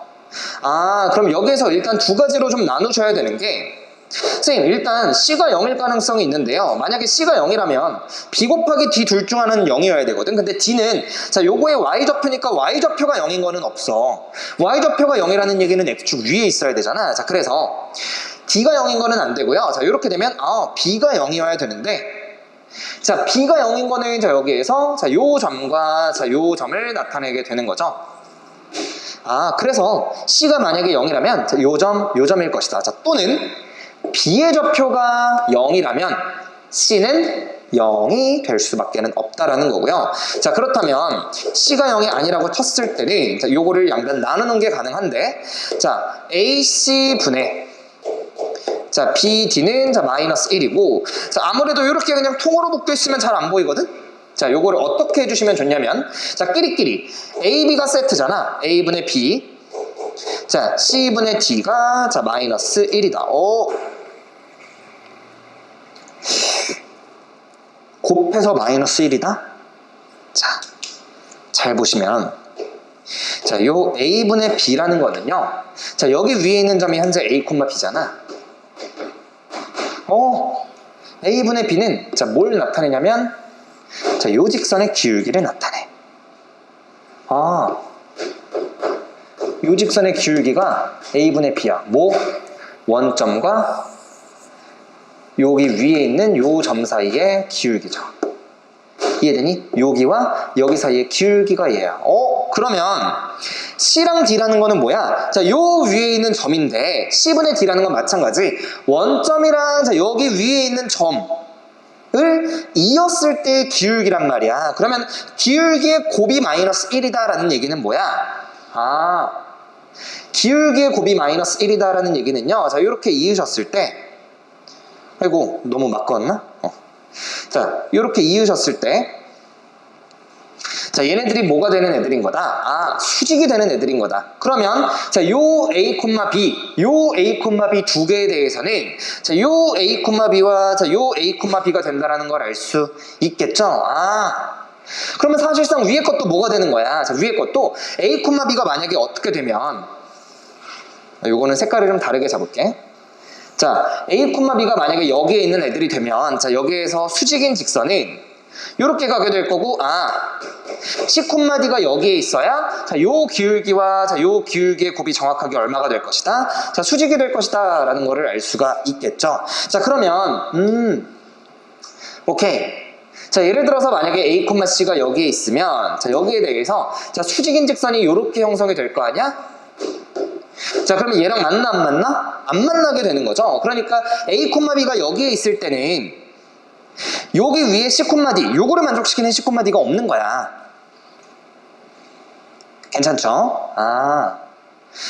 아, 그럼 여기에서 일단 두 가지로 좀 나누셔야 되는 게 선생님, 일단 C가 0일 가능성이 있는데요. 만약에 C가 0이라면 B 곱하기 D 둘 중 하나는 0이어야 되거든. 근데 D는 자, 요거의 Y좌표니까 Y좌표가 0인 거는 없어. Y좌표가 0이라는 얘기는 X축 위에 있어야 되잖아. 자, 그래서 D가 0인 거는 안 되고요. 자, 요렇게 되면 B가 0이어야 되는데 자, B가 0인 거는 자, 여기에서 자, 요 점과 자, 요 점을 나타내게 되는 거죠. 아, 그래서 C가 만약에 0이라면 자, 요 점일 것이다. 자, 또는 B의 좌표가 0이라면 C는 0이 될 수밖에 없다라는 거고요. 자, 그렇다면 C가 0이 아니라고 쳤을 때는 자, 요거를 양변 나누는 게 가능한데 자, AC 분의 자, BD는 자, 마이너스 1이고 자, 아무래도 이렇게 그냥 통으로 묶여 있으면 잘 안 보이거든? 자, 요거를 어떻게 해주시면 좋냐면 자, 끼리끼리 AB가 세트잖아. A분의 B 자, C분의 D가 자, 마이너스 1이다. 곱해서 마이너스 1이다? 자, 잘 보시면 자, 요 A분의 B라는 거는요 자, 여기 위에 있는 점이 현재 A, B잖아. A분의 B는 자, 뭘 나타내냐면 자, 요 직선의 기울기를 나타내. 요 직선의 기울기가 A분의 B야. 뭐? 원점과 여기 위에 있는 요 점 사이의 기울기죠. 이해되니? 여기와 여기 사이의 기울기가 얘야. 그러면 C랑 D라는 거는 뭐야? 자, 요 위에 있는 점인데 C분의 D라는 건 마찬가지. 원점이랑 자, 여기 위에 있는 점을 이었을 때의 기울기란 말이야. 그러면 기울기의 곱이 마이너스 1이다라는 얘기는 뭐야? 기울기의 곱이 마이너스 1이다라는 얘기는요. 자, 이렇게 이으셨을 때 아이고, 너무 막 그었나? 자, 이렇게 이으셨을 때 자, 얘네들이 뭐가 되는 애들인 거다? 수직이 되는 애들인 거다. 그러면 자, 요 A, B, 요 A, B 두 개에 대해서는 자, 요 A, B와 자, 요 A, B가 된다라는 걸 알 수 있겠죠? 그러면 사실상 위에 것도 뭐가 되는 거야? 자, 위에 것도 A, B가 만약에 어떻게 되면, 요거는 색깔을 좀 다르게 잡을게. 자, A, B가 만약에 여기에 있는 애들이 되면, 자, 여기에서 수직인 직선은 요렇게 가게 될 거고, C, D가 여기에 있어야, 자, 요 기울기와 자, 요 기울기의 곱이 정확하게 얼마가 될 것이다? 자, 수직이 될 것이다. 라는 거를 알 수가 있겠죠. 자, 그러면, 오케이. 자, 예를 들어서 만약에 A, C가 여기에 있으면, 자, 여기에 대해서, 자, 수직인 직선이 요렇게 형성이 될 거 아니야? 자, 그러면 얘랑 만나, 안 만나? 안 만나게 되는 거죠. 그러니까 A, B가 여기에 있을 때는, 여기 위에 C, D, 요거를 만족시키는 C, D가 없는 거야. 괜찮죠?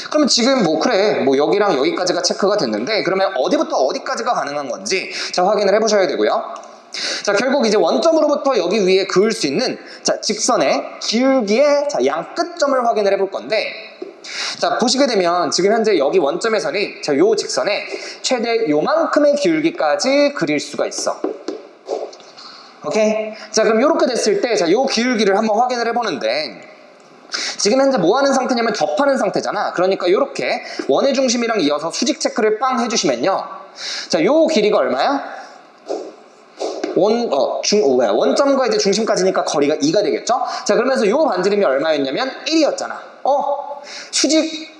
그러면 지금 그래, 여기랑 여기까지가 체크가 됐는데, 그러면 어디부터 어디까지가 가능한 건지, 자, 확인을 해보셔야 되고요. 자, 결국 이제 원점으로부터 여기 위에 그을 수 있는, 자, 직선의 기울기의, 자, 양 끝점을 확인을 해볼 건데, 자, 보시게 되면 지금 현재 여기 원점에서는, 자, 요 직선에 최대 요만큼의 기울기까지 그릴 수가 있어. 오케이? 자, 그럼 요렇게 됐을 때, 자, 요 기울기를 한번 확인을 해보는데, 지금 현재 뭐 하는 상태냐면 접하는 상태잖아. 그러니까 요렇게 원의 중심이랑 이어서 수직 체크를 빵 해주시면요. 자, 요 길이가 얼마야? 원점과 이제 중심까지니까 거리가 2가 되겠죠? 자, 그러면서 요 반지름이 얼마였냐면 1이었잖아. 수직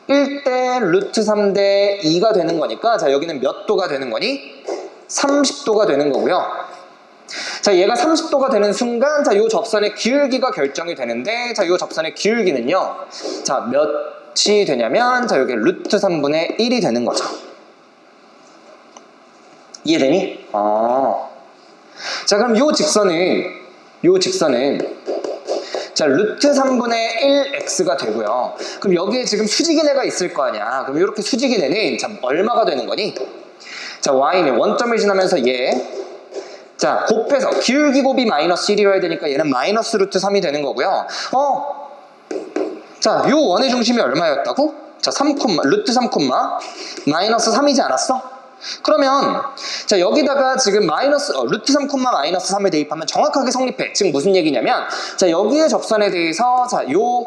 1대 루트 3대 2가 되는 거니까, 자, 여기는 몇 도가 되는 거니? 30도가 되는 거고요. 자, 얘가 30도가 되는 순간, 자, 요 접선의 기울기가 결정이 되는데, 자, 요 접선의 기울기는요, 자, 몇이 되냐면, 자, 여기 루트 3분의 1이 되는 거죠. 이해되니? 자, 그럼 요 직선은, 자, 루트 3분의 1x가 되고요. 그럼 여기에 지금 수직인 애가 있을 거 아니야. 그럼 이렇게 수직인 애는, 자, 얼마가 되는 거니? 자, y는 원점을 지나면서 자, 곱해서 기울기 곱이 마이너스 1이어야 되니까 얘는 마이너스 루트 3이 되는 거고요. 자, 요 원의 중심이 얼마였다고? 자, 루트 3, 마이너스 3이지 않았어? 그러면, 자, 여기다가 지금 루트 3, 마이너스 3을 대입하면 정확하게 성립해. 지금 무슨 얘기냐면, 자, 여기의 접선에 대해서, 자, 요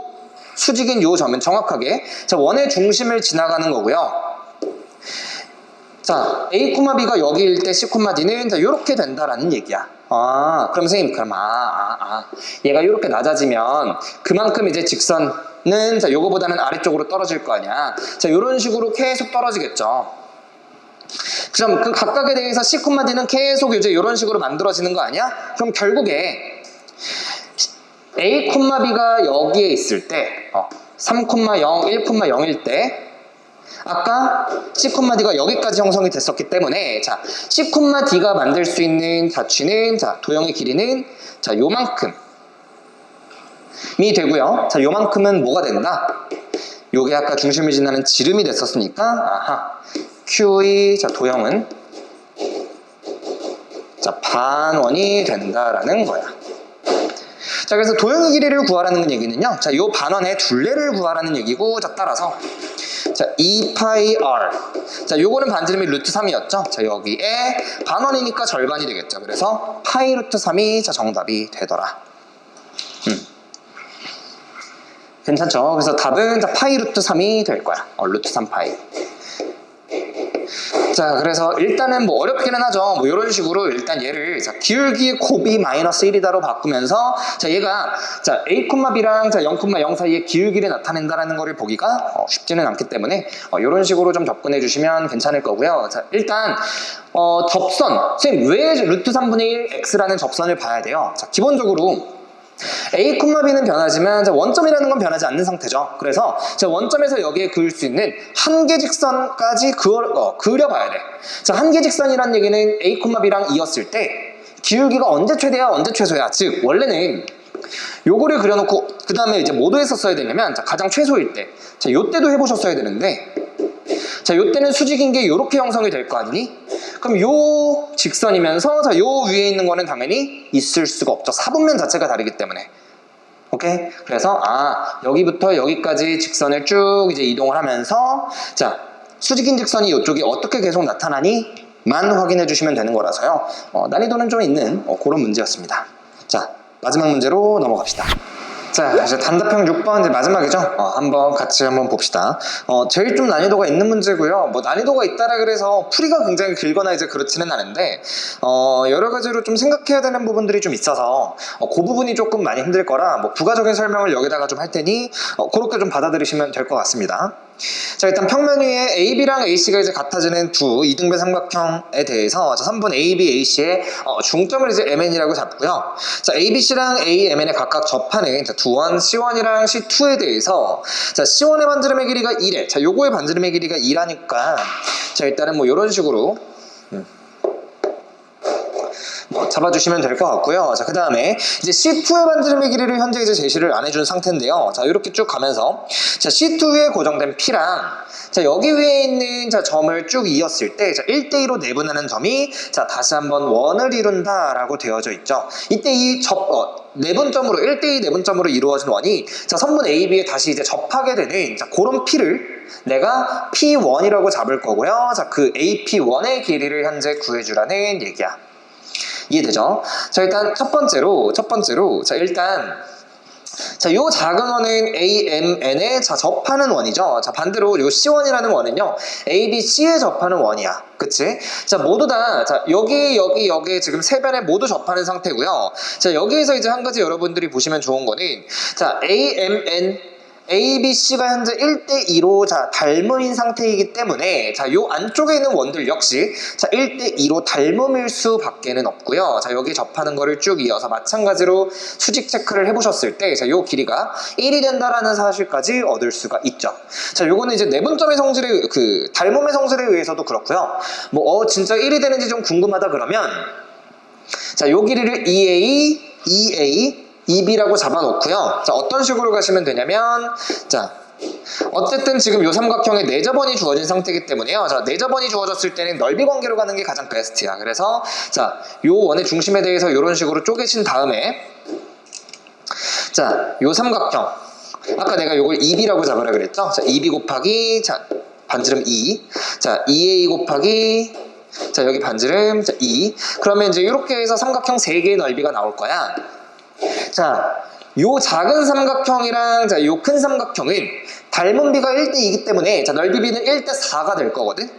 수직인 요 점은 정확하게, 자, 원의 중심을 지나가는 거고요. 자, A, B가 여기일 때 C, D는, 자, 요렇게 된다라는 얘기야. 그럼 선생님, 얘가 요렇게 낮아지면, 그만큼 이제 직선은, 자, 요거보다는 아래쪽으로 떨어질 거 아니야. 자, 요런 식으로 계속 떨어지겠죠. 그럼 그 각각에 대해서 C, D는 계속 이제 이런 식으로 만들어지는 거 아니야? 그럼 결국에 A, B가 여기에 있을 때 3, 0, 1, 0일 때 아까 C, D가 여기까지 형성이 됐었기 때문에, 자, C, D가 만들 수 있는 자취는, 자, 도형의 길이는, 자, 요만큼이 되고요. 자, 요만큼은 뭐가 된다? 요게 아까 중심을 지나는 지름이 됐었으니까, Q의, 자, 도형은, 자, 반원이 된다라는 거야. 자, 그래서 도형의 길이를 구하라는 얘기는요, 자, 요 반원의 둘레를 구하라는 얘기고, 자, 따라서, 자, 2πr. 자, 요거는 반지름이 루트 3이었죠? 자, 여기에 반원이니까 절반이 되겠죠. 그래서 파이 루트 3이, 자, 정답이 되더라. 괜찮죠? 그래서 답은, 자, 파이 루트 3이 될 거야. 루트 3파이. 자, 그래서 일단은 뭐 어렵기는 하죠. 뭐 이런 식으로 일단 얘를, 자, 기울기의 곱이 마이너스 1이다로 바꾸면서, 자, 얘가, 자, A, B랑, 자, 0, 0 사이의 기울기를 나타낸다라는 거를 보기가 쉽지는 않기 때문에 이런 식으로 좀 접근해 주시면 괜찮을 거고요. 자, 일단 접선, 선생님 왜 루트 3분의 1 x라는 접선을 봐야 돼요? 자, 기본적으로 A, B는 변하지만, 자, 원점이라는 건 변하지 않는 상태죠. 그래서 자, 원점에서 여기에 그을 수 있는 한계 직선까지 그려봐야 돼. 자, 한계 직선이란 얘기는 A, B랑 이었을 때 기울기가 언제 최대야, 언제 최소야. 즉 원래는 요거를 그려놓고 그 다음에 이제 뭐도 했었어야 되냐면, 자, 가장 최소일 때, 자, 요때도 해보셨어야 되는데, 자, 요때는 수직인 게 요렇게 형성이 될 거 아니니? 그럼 요 직선이면서, 자, 요 위에 있는 거는 당연히 있을 수가 없죠. 사분면 자체가 다르기 때문에. 오케이? 그래서 여기부터 여기까지 직선을 쭉 이제 이동을 하면서, 자, 수직인 직선이 이쪽이 어떻게 계속 나타나니? 만 확인해 주시면 되는 거라서요. 난이도는 좀 있는 그런 문제였습니다. 자, 마지막 문제로 넘어갑시다. 자, 이제 단답형 6번 이제 마지막이죠. 한번 같이 한번 봅시다. 제일 좀 난이도가 있는 문제고요. 뭐 난이도가 있다라 그래서 풀이가 굉장히 길거나 이제 그렇지는 않은데 여러 가지로 좀 생각해야 되는 부분들이 좀 있어서 그 부분이 조금 많이 힘들 거라 뭐 부가적인 설명을 여기다가 좀 할 테니 그렇게 좀 받아들이시면 될 것 같습니다. 자, 일단 평면 위에 AB랑 AC가 이제 같아지는 두 이등변 삼각형에 대해서 자, 3분 AB, AC의 중점을 이제 MN이라고 잡고요. 자, ABC랑 AMN에 각각 접하는 자, 두원 C1이랑 C2에 대해서 자, C1의 반지름의 길이가 1에 자, 요거의 반지름의 길이가 2라니까 자, 일단은 뭐 이런 식으로 잡아주시면 될 것 같고요. 자, 그 다음에 이제 C2의 반지름의 길이를 현재 이제 제시를 안 해준 상태인데요. 자, 이렇게 쭉 가면서 자, C2 위에 고정된 P랑 자, 여기 위에 있는 자, 점을 쭉 이었을 때 자, 1대2로 내분하는 점이 자, 다시 한번 원을 이룬다라고 되어져 있죠. 이때 이 내분점으로 1대2 내분점으로 이루어진 원이 자, 선분 AB에 다시 이제 접하게 되는 자, 그런 P를 내가 P1이라고 잡을 거고요. 자, 그 AP1의 길이를 현재 구해주라는 얘기야. 이해되죠? 자, 일단 첫 번째로 자, 일단 자, 요 작은 원은 AMN에 자, 접하는 원이죠. 자, 반대로 요 C1이라는 원은요, ABC에 접하는 원이야. 그치? 자, 모두 다, 자, 여기 지금 세 변에 모두 접하는 상태고요. 자, 여기에서 이제 한 가지 여러분들이 보시면 좋은 거는, 자, ABC가 현재 1대2로 자, 닮음인 상태이기 때문에 자, 요 안쪽에 있는 원들 역시 자, 1대2로 닮음일 수밖에는 없고요. 자, 여기 접하는 거를 쭉 이어서 마찬가지로 수직 체크를 해보셨을 때 자, 요 길이가 1이 된다라는 사실까지 얻을 수가 있죠. 자, 요거는 이제 내분점의 성질에 그 닮음의 성질에 의해서도 그렇고요. 뭐 진짜 1이 되는지 좀 궁금하다 그러면 자, 요 길이를 EA 2B라고 잡아놓고요. 자, 어떤 식으로 가시면 되냐면, 자, 어쨌든 지금 요 삼각형에 내접원이 주어진 상태이기 때문에요. 자, 내접원이 주어졌을 때는 넓이 관계로 가는 게 가장 베스트야. 그래서, 자, 요 원의 중심에 대해서 이런 식으로 쪼개신 다음에, 자, 요 삼각형. 아까 내가 요걸 2B라고 잡으라 그랬죠? 자, 2B 곱하기, 자, 반지름 2. 자, 2A 곱하기, 자, 여기 반지름, 자, 2. 그러면 이제 이렇게 해서 삼각형 3개의 넓이가 나올 거야. 자, 요 작은 삼각형이랑 자, 요 큰 삼각형은 닮은 비가 1대2이기 때문에 자, 넓이 비는 1대4가 될 거거든.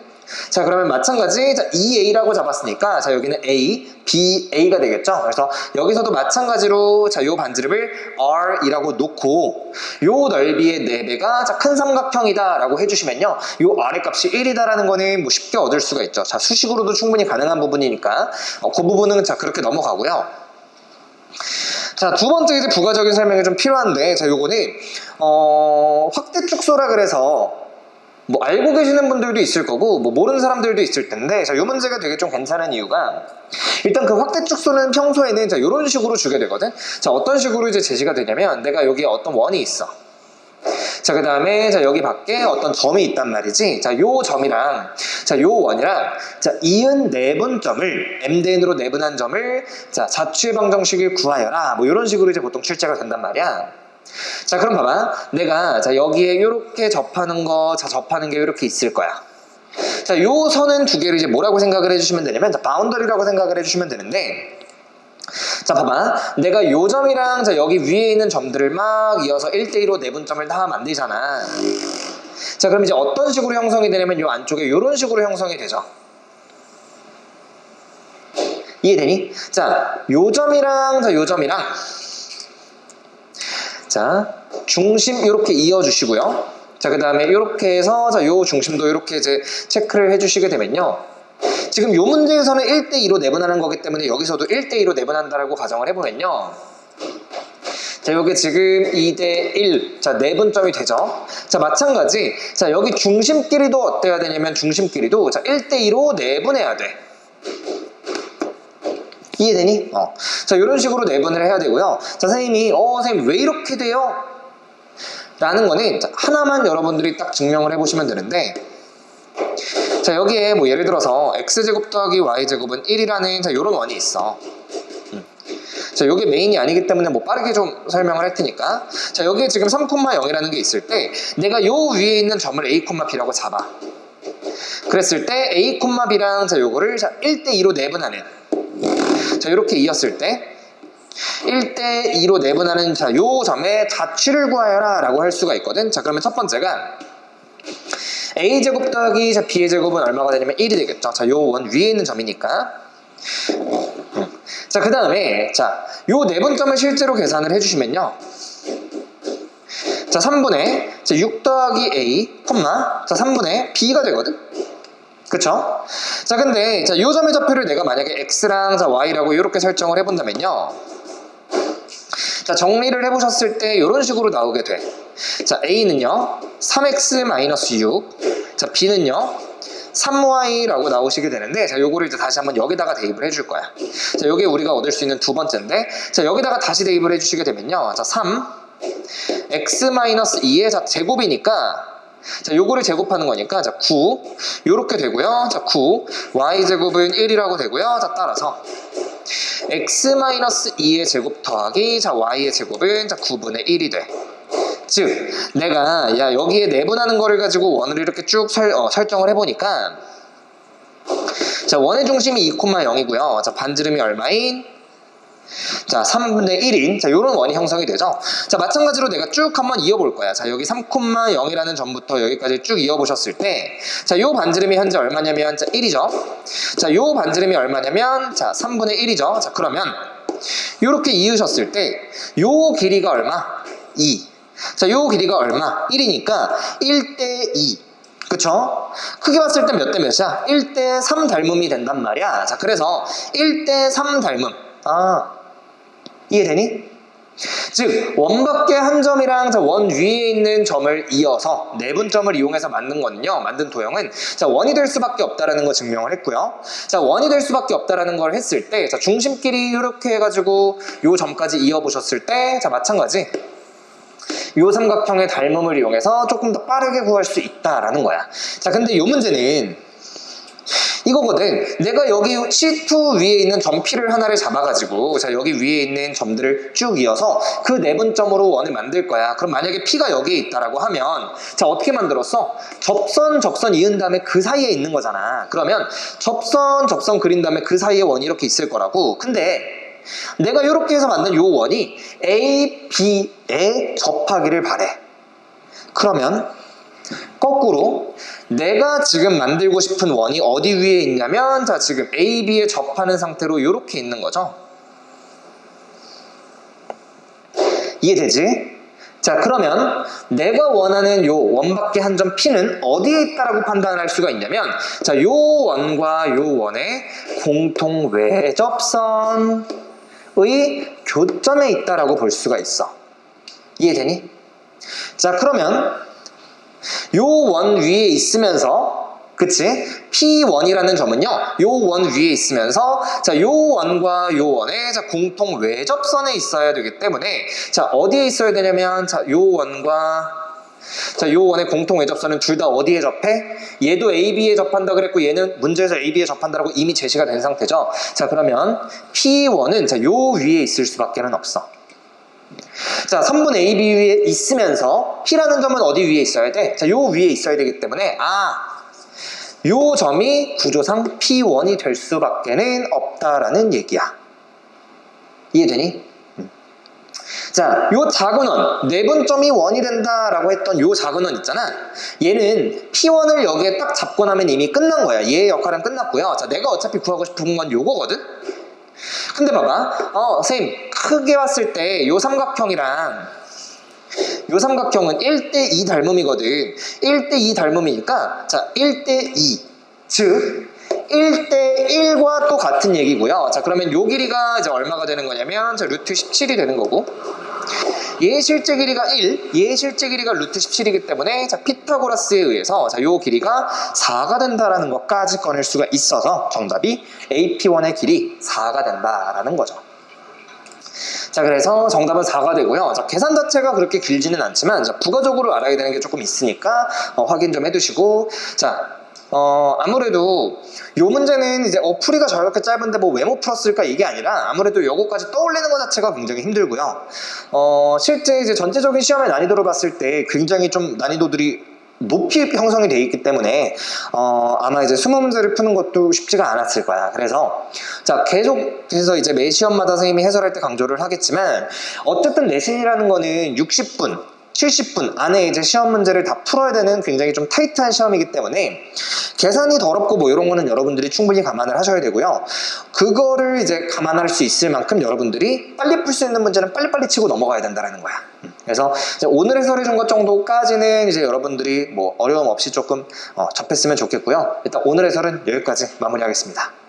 자, 그러면 마찬가지 자, 2A라고 잡았으니까 자, 여기는 A, BA가 되겠죠. 그래서 여기서도 마찬가지로 자, 요 반지름을 R이라고 놓고 요 넓이의 4배가 자, 큰 삼각형이다 라고 해주시면요, 요 아래 값이 1이다라는 거는 뭐 쉽게 얻을 수가 있죠. 자, 수식으로도 충분히 가능한 부분이니까 그 부분은 자, 그렇게 넘어가고요. 자, 두 번째 이제 부가적인 설명이 좀 필요한데, 자, 요거는 확대 축소라 그래서 뭐 알고 계시는 분들도 있을 거고 뭐 모르는 사람들도 있을 텐데, 자, 요 문제가 되게 좀 괜찮은 이유가 일단 그 확대 축소는 평소에는 자, 요런 식으로 주게 되거든. 자, 어떤 식으로 이제 제시가 되냐면 내가 여기에 어떤 원이 있어. 자, 그 다음에 자, 여기 밖에 어떤 점이 있단 말이지. 자, 요 점이랑 자, 요 원이랑 자, 이은 내분점을 m대n으로 내분한 점을 자, 자취의 방정식을 구하여라. 뭐 이런 식으로 이제 보통 출제가 된단 말이야. 자, 그럼 봐봐. 내가 자, 여기에 요렇게 접하는 거, 자, 접하는 게 요렇게 있을 거야. 자, 요 선은 두 개를 이제 뭐라고 생각을 해주시면 되냐면 자, 바운더리라고 생각을 해주시면 되는데, 자, 봐봐. 내가 요 점이랑 자, 여기 위에 있는 점들을 막 이어서 1대2로 내분점을 다 만들잖아. 자, 그럼 이제 어떤 식으로 형성이 되냐면 요 안쪽에 요런 식으로 형성이 되죠. 이해되니? 자, 요 점이랑 자, 요 점이랑 자, 중심 이렇게 이어주시고요. 자, 그 다음에 이렇게 해서 자, 요 중심도 이렇게 이제 체크를 해주시게 되면요, 지금 요 문제에서는 1대2로 내분하는 거기 때문에 여기서도 1대2로 내분한다라고 가정을 해보면요, 자, 여기 지금 2대1 자, 내분점이 되죠. 자, 마찬가지 자, 여기 중심끼리도 어때야 되냐면 중심끼리도 자, 1대2로 내분해야 돼. 이해되니? 자, 이런 식으로 내분을 해야 되고요. 자, 선생님이 선생님 왜 이렇게 돼요? 라는 거는 자, 하나만 여러분들이 딱 증명을 해보시면 되는데, 자, 여기에 뭐 예를 들어서 x제곱 더하기 y제곱은 1이라는 자, 요런 원이 있어. 자, 요게 메인이 아니기 때문에 뭐 빠르게 좀 설명을 할 테니까, 자, 여기에 지금 3,0이라는 게 있을 때 내가 요 위에 있는 점을 a, b라고 잡아. 그랬을 때 a, b랑 자, 요거를 자, 1대2로 내분하는 자, 이렇게 이었을 때 1대 2로 내분하는 자, 요 점의 자취를 구하여라 라고 할 수가 있거든. 자, 그러면 첫 번째가 a제곱 더하기 자, b의 제곱은 얼마가 되냐면 1이 되겠죠. 자, 요 원 위에 있는 점이니까. 자, 그 다음에 자, 요 내분점을 실제로 계산을 해주시면요. 자, 3분의 자, 6 더하기 a, 콤마 자, 3분의 b가 되거든. 그쵸? 자, 근데 자, 요 점의 좌표를 내가 만약에 x랑 자, y라고 이렇게 설정을 해본다면요. 자, 정리를 해보셨을 때 이런 식으로 나오게 돼. 자, a는요 3x-6, 자, b는요 3y라고 나오시게 되는데, 자, 요거를 이제 다시 한번 여기다가 대입을 해줄 거야. 자, 요게 우리가 얻을 수 있는 두 번째인데, 자, 여기다가 다시 대입을 해주시게 되면요. 자, 3x-2의 자, 제곱이니까, 자, 요거를 제곱하는 거니까, 자, 9 요렇게 되고요. 자, 9 y제곱은 1이라고 되고요. 자, 따라서 x-2의 제곱 더하기 자, y의 제곱은 자, 9분의 1이 돼. 즉 내가 야 여기에 내분하는 거를 가지고 원을 이렇게 쭉 설정을 해보니까, 자, 원의 중심이 2,0이고요. 자, 반지름이 얼마인? 자, 3분의 1인 자, 요런 원이 형성이 되죠. 자, 마찬가지로 내가 쭉 한번 이어볼 거야. 자, 여기 3,0이라는 점부터 여기까지 쭉 이어보셨을 때, 자, 요 반지름이 현재 얼마냐면 자, 1이죠. 자, 요 반지름이 얼마냐면 자, 3분의 1이죠. 자, 그러면 요렇게 이으셨을 때 요 길이가 얼마? 2. 자, 요 길이가 얼마? 1이니까 1대 2. 그쵸? 크게 봤을 때 몇 대 몇이야? 1대 3 닮음이 된단 말이야. 자, 그래서 1대 3 닮음. 이해되니? 즉 원밖에 한 점이랑 자, 원 위에 있는 점을 이어서 내분점을 이용해서 만든 도형은 자, 원이 될 수밖에 없다라는 거 증명을 했고요. 자, 원이 될 수밖에 없다라는 걸 했을 때, 자, 중심끼리 이렇게 해가지고 요 점까지 이어보셨을 때, 자, 마찬가지 요 삼각형의 닮음을 이용해서 조금 더 빠르게 구할 수 있다라는 거야. 자, 근데 요 문제는 이거거든. 내가 여기 C2 위에 있는 점 P를 하나를 잡아가지고, 자, 여기 위에 있는 점들을 쭉 이어서 그 내분점으로 원을 만들 거야. 그럼 만약에 P가 여기에 있다라고 하면, 자, 어떻게 만들었어? 접선 이은 다음에 그 사이에 있는 거잖아. 그러면 접선 그린 다음에 그 사이에 원이 이렇게 있을 거라고. 근데 내가 이렇게 해서 만든 요 원이 A, B에 접하기를 바래. 그러면 거꾸로 내가 지금 만들고 싶은 원이 어디 위에 있냐면, 자, 지금 A, B에 접하는 상태로 이렇게 있는 거죠. 이해되지? 자, 그러면 내가 원하는 요 원밖에 한 점 P는 어디에 있다라고 판단을 할 수가 있냐면, 자, 요 원과 요 원의 공통 외접선의 교점에 있다라고 볼 수가 있어. 이해되니? 자, 그러면 요 원 위에 있으면서, 그치? P1이라는 점은요, 요 원 위에 있으면서, 자, 요 원과 요 원의 자, 공통 외접선에 있어야 되기 때문에, 자, 어디에 있어야 되냐면, 자, 요 원과 자, 요 원의 공통 외접선은 둘 다 어디에 접해? 얘도 AB에 접한다 그랬고, 얘는 문제에서 AB에 접한다라고 이미 제시가 된 상태죠. 자, 그러면 P1은 자, 요 위에 있을 수밖에는 없어. 자, 3분의 AB 위에 있으면서 P라는 점은 어디 위에 있어야 돼? 자, 요 위에 있어야 되기 때문에, 요 점이 구조상 P1이 될 수밖에는 없다라는 얘기야. 이해되니? 자, 요 작은 원, 내분점이 원이 된다라고 했던 요 작은 원 있잖아. 얘는 P1을 여기에 딱 잡고 나면 이미 끝난 거야. 얘의 역할은 끝났고요. 자, 내가 어차피 구하고 싶은 건 요거거든? 근데 봐봐, 선생님, 크게 봤을 때 요 삼각형이랑 요 삼각형은 1대2 닮음이거든. 1대2 닮음이니까, 자, 1대2, 즉 1대1과 또 같은 얘기고요. 자, 그러면 요 길이가 이제 얼마가 되는 거냐면, 자, 루트 17이 되는 거고, 얘의 실제 길이가 1, 얘의 실제 길이가 루트 17이기 때문에, 자, 피타고라스에 의해서 자, 요 길이가 4가 된다라는 것까지 꺼낼 수가 있어서 정답이 AP1의 길이 4가 된다라는 거죠. 자, 그래서 정답은 4가 되고요. 자, 계산 자체가 그렇게 길지는 않지만, 자, 부가적으로 알아야 되는 게 조금 있으니까 확인 좀 해두시고, 자, 아무래도 요 문제는 이제 풀이가 저렇게 짧은데 뭐 왜 못 풀었을까 이게 아니라, 아무래도 요거까지 떠올리는 것 자체가 굉장히 힘들고요. 실제 이제 전체적인 시험의 난이도를 봤을 때 굉장히 좀 난이도들이 높이 형성이 되어 있기 때문에 아마 이제 20문제를 푸는 것도 쉽지가 않았을 거야. 그래서 자, 계속해서 이제 매 시험마다 선생님이 해설할 때 강조를 하겠지만 어쨌든 내신이라는 거는 60분 70분 안에 이제 시험 문제를 다 풀어야 되는 굉장히 좀 타이트한 시험이기 때문에 계산이 더럽고 뭐 이런 거는 여러분들이 충분히 감안을 하셔야 되고요. 그거를 이제 감안할 수 있을 만큼 여러분들이 빨리 풀 수 있는 문제는 빨리빨리 치고 넘어가야 된다는 거야. 그래서 이제 오늘 해설해 준 것 정도까지는 이제 여러분들이 뭐 어려움 없이 조금 접했으면 좋겠고요. 일단 오늘 해설은 여기까지 마무리하겠습니다.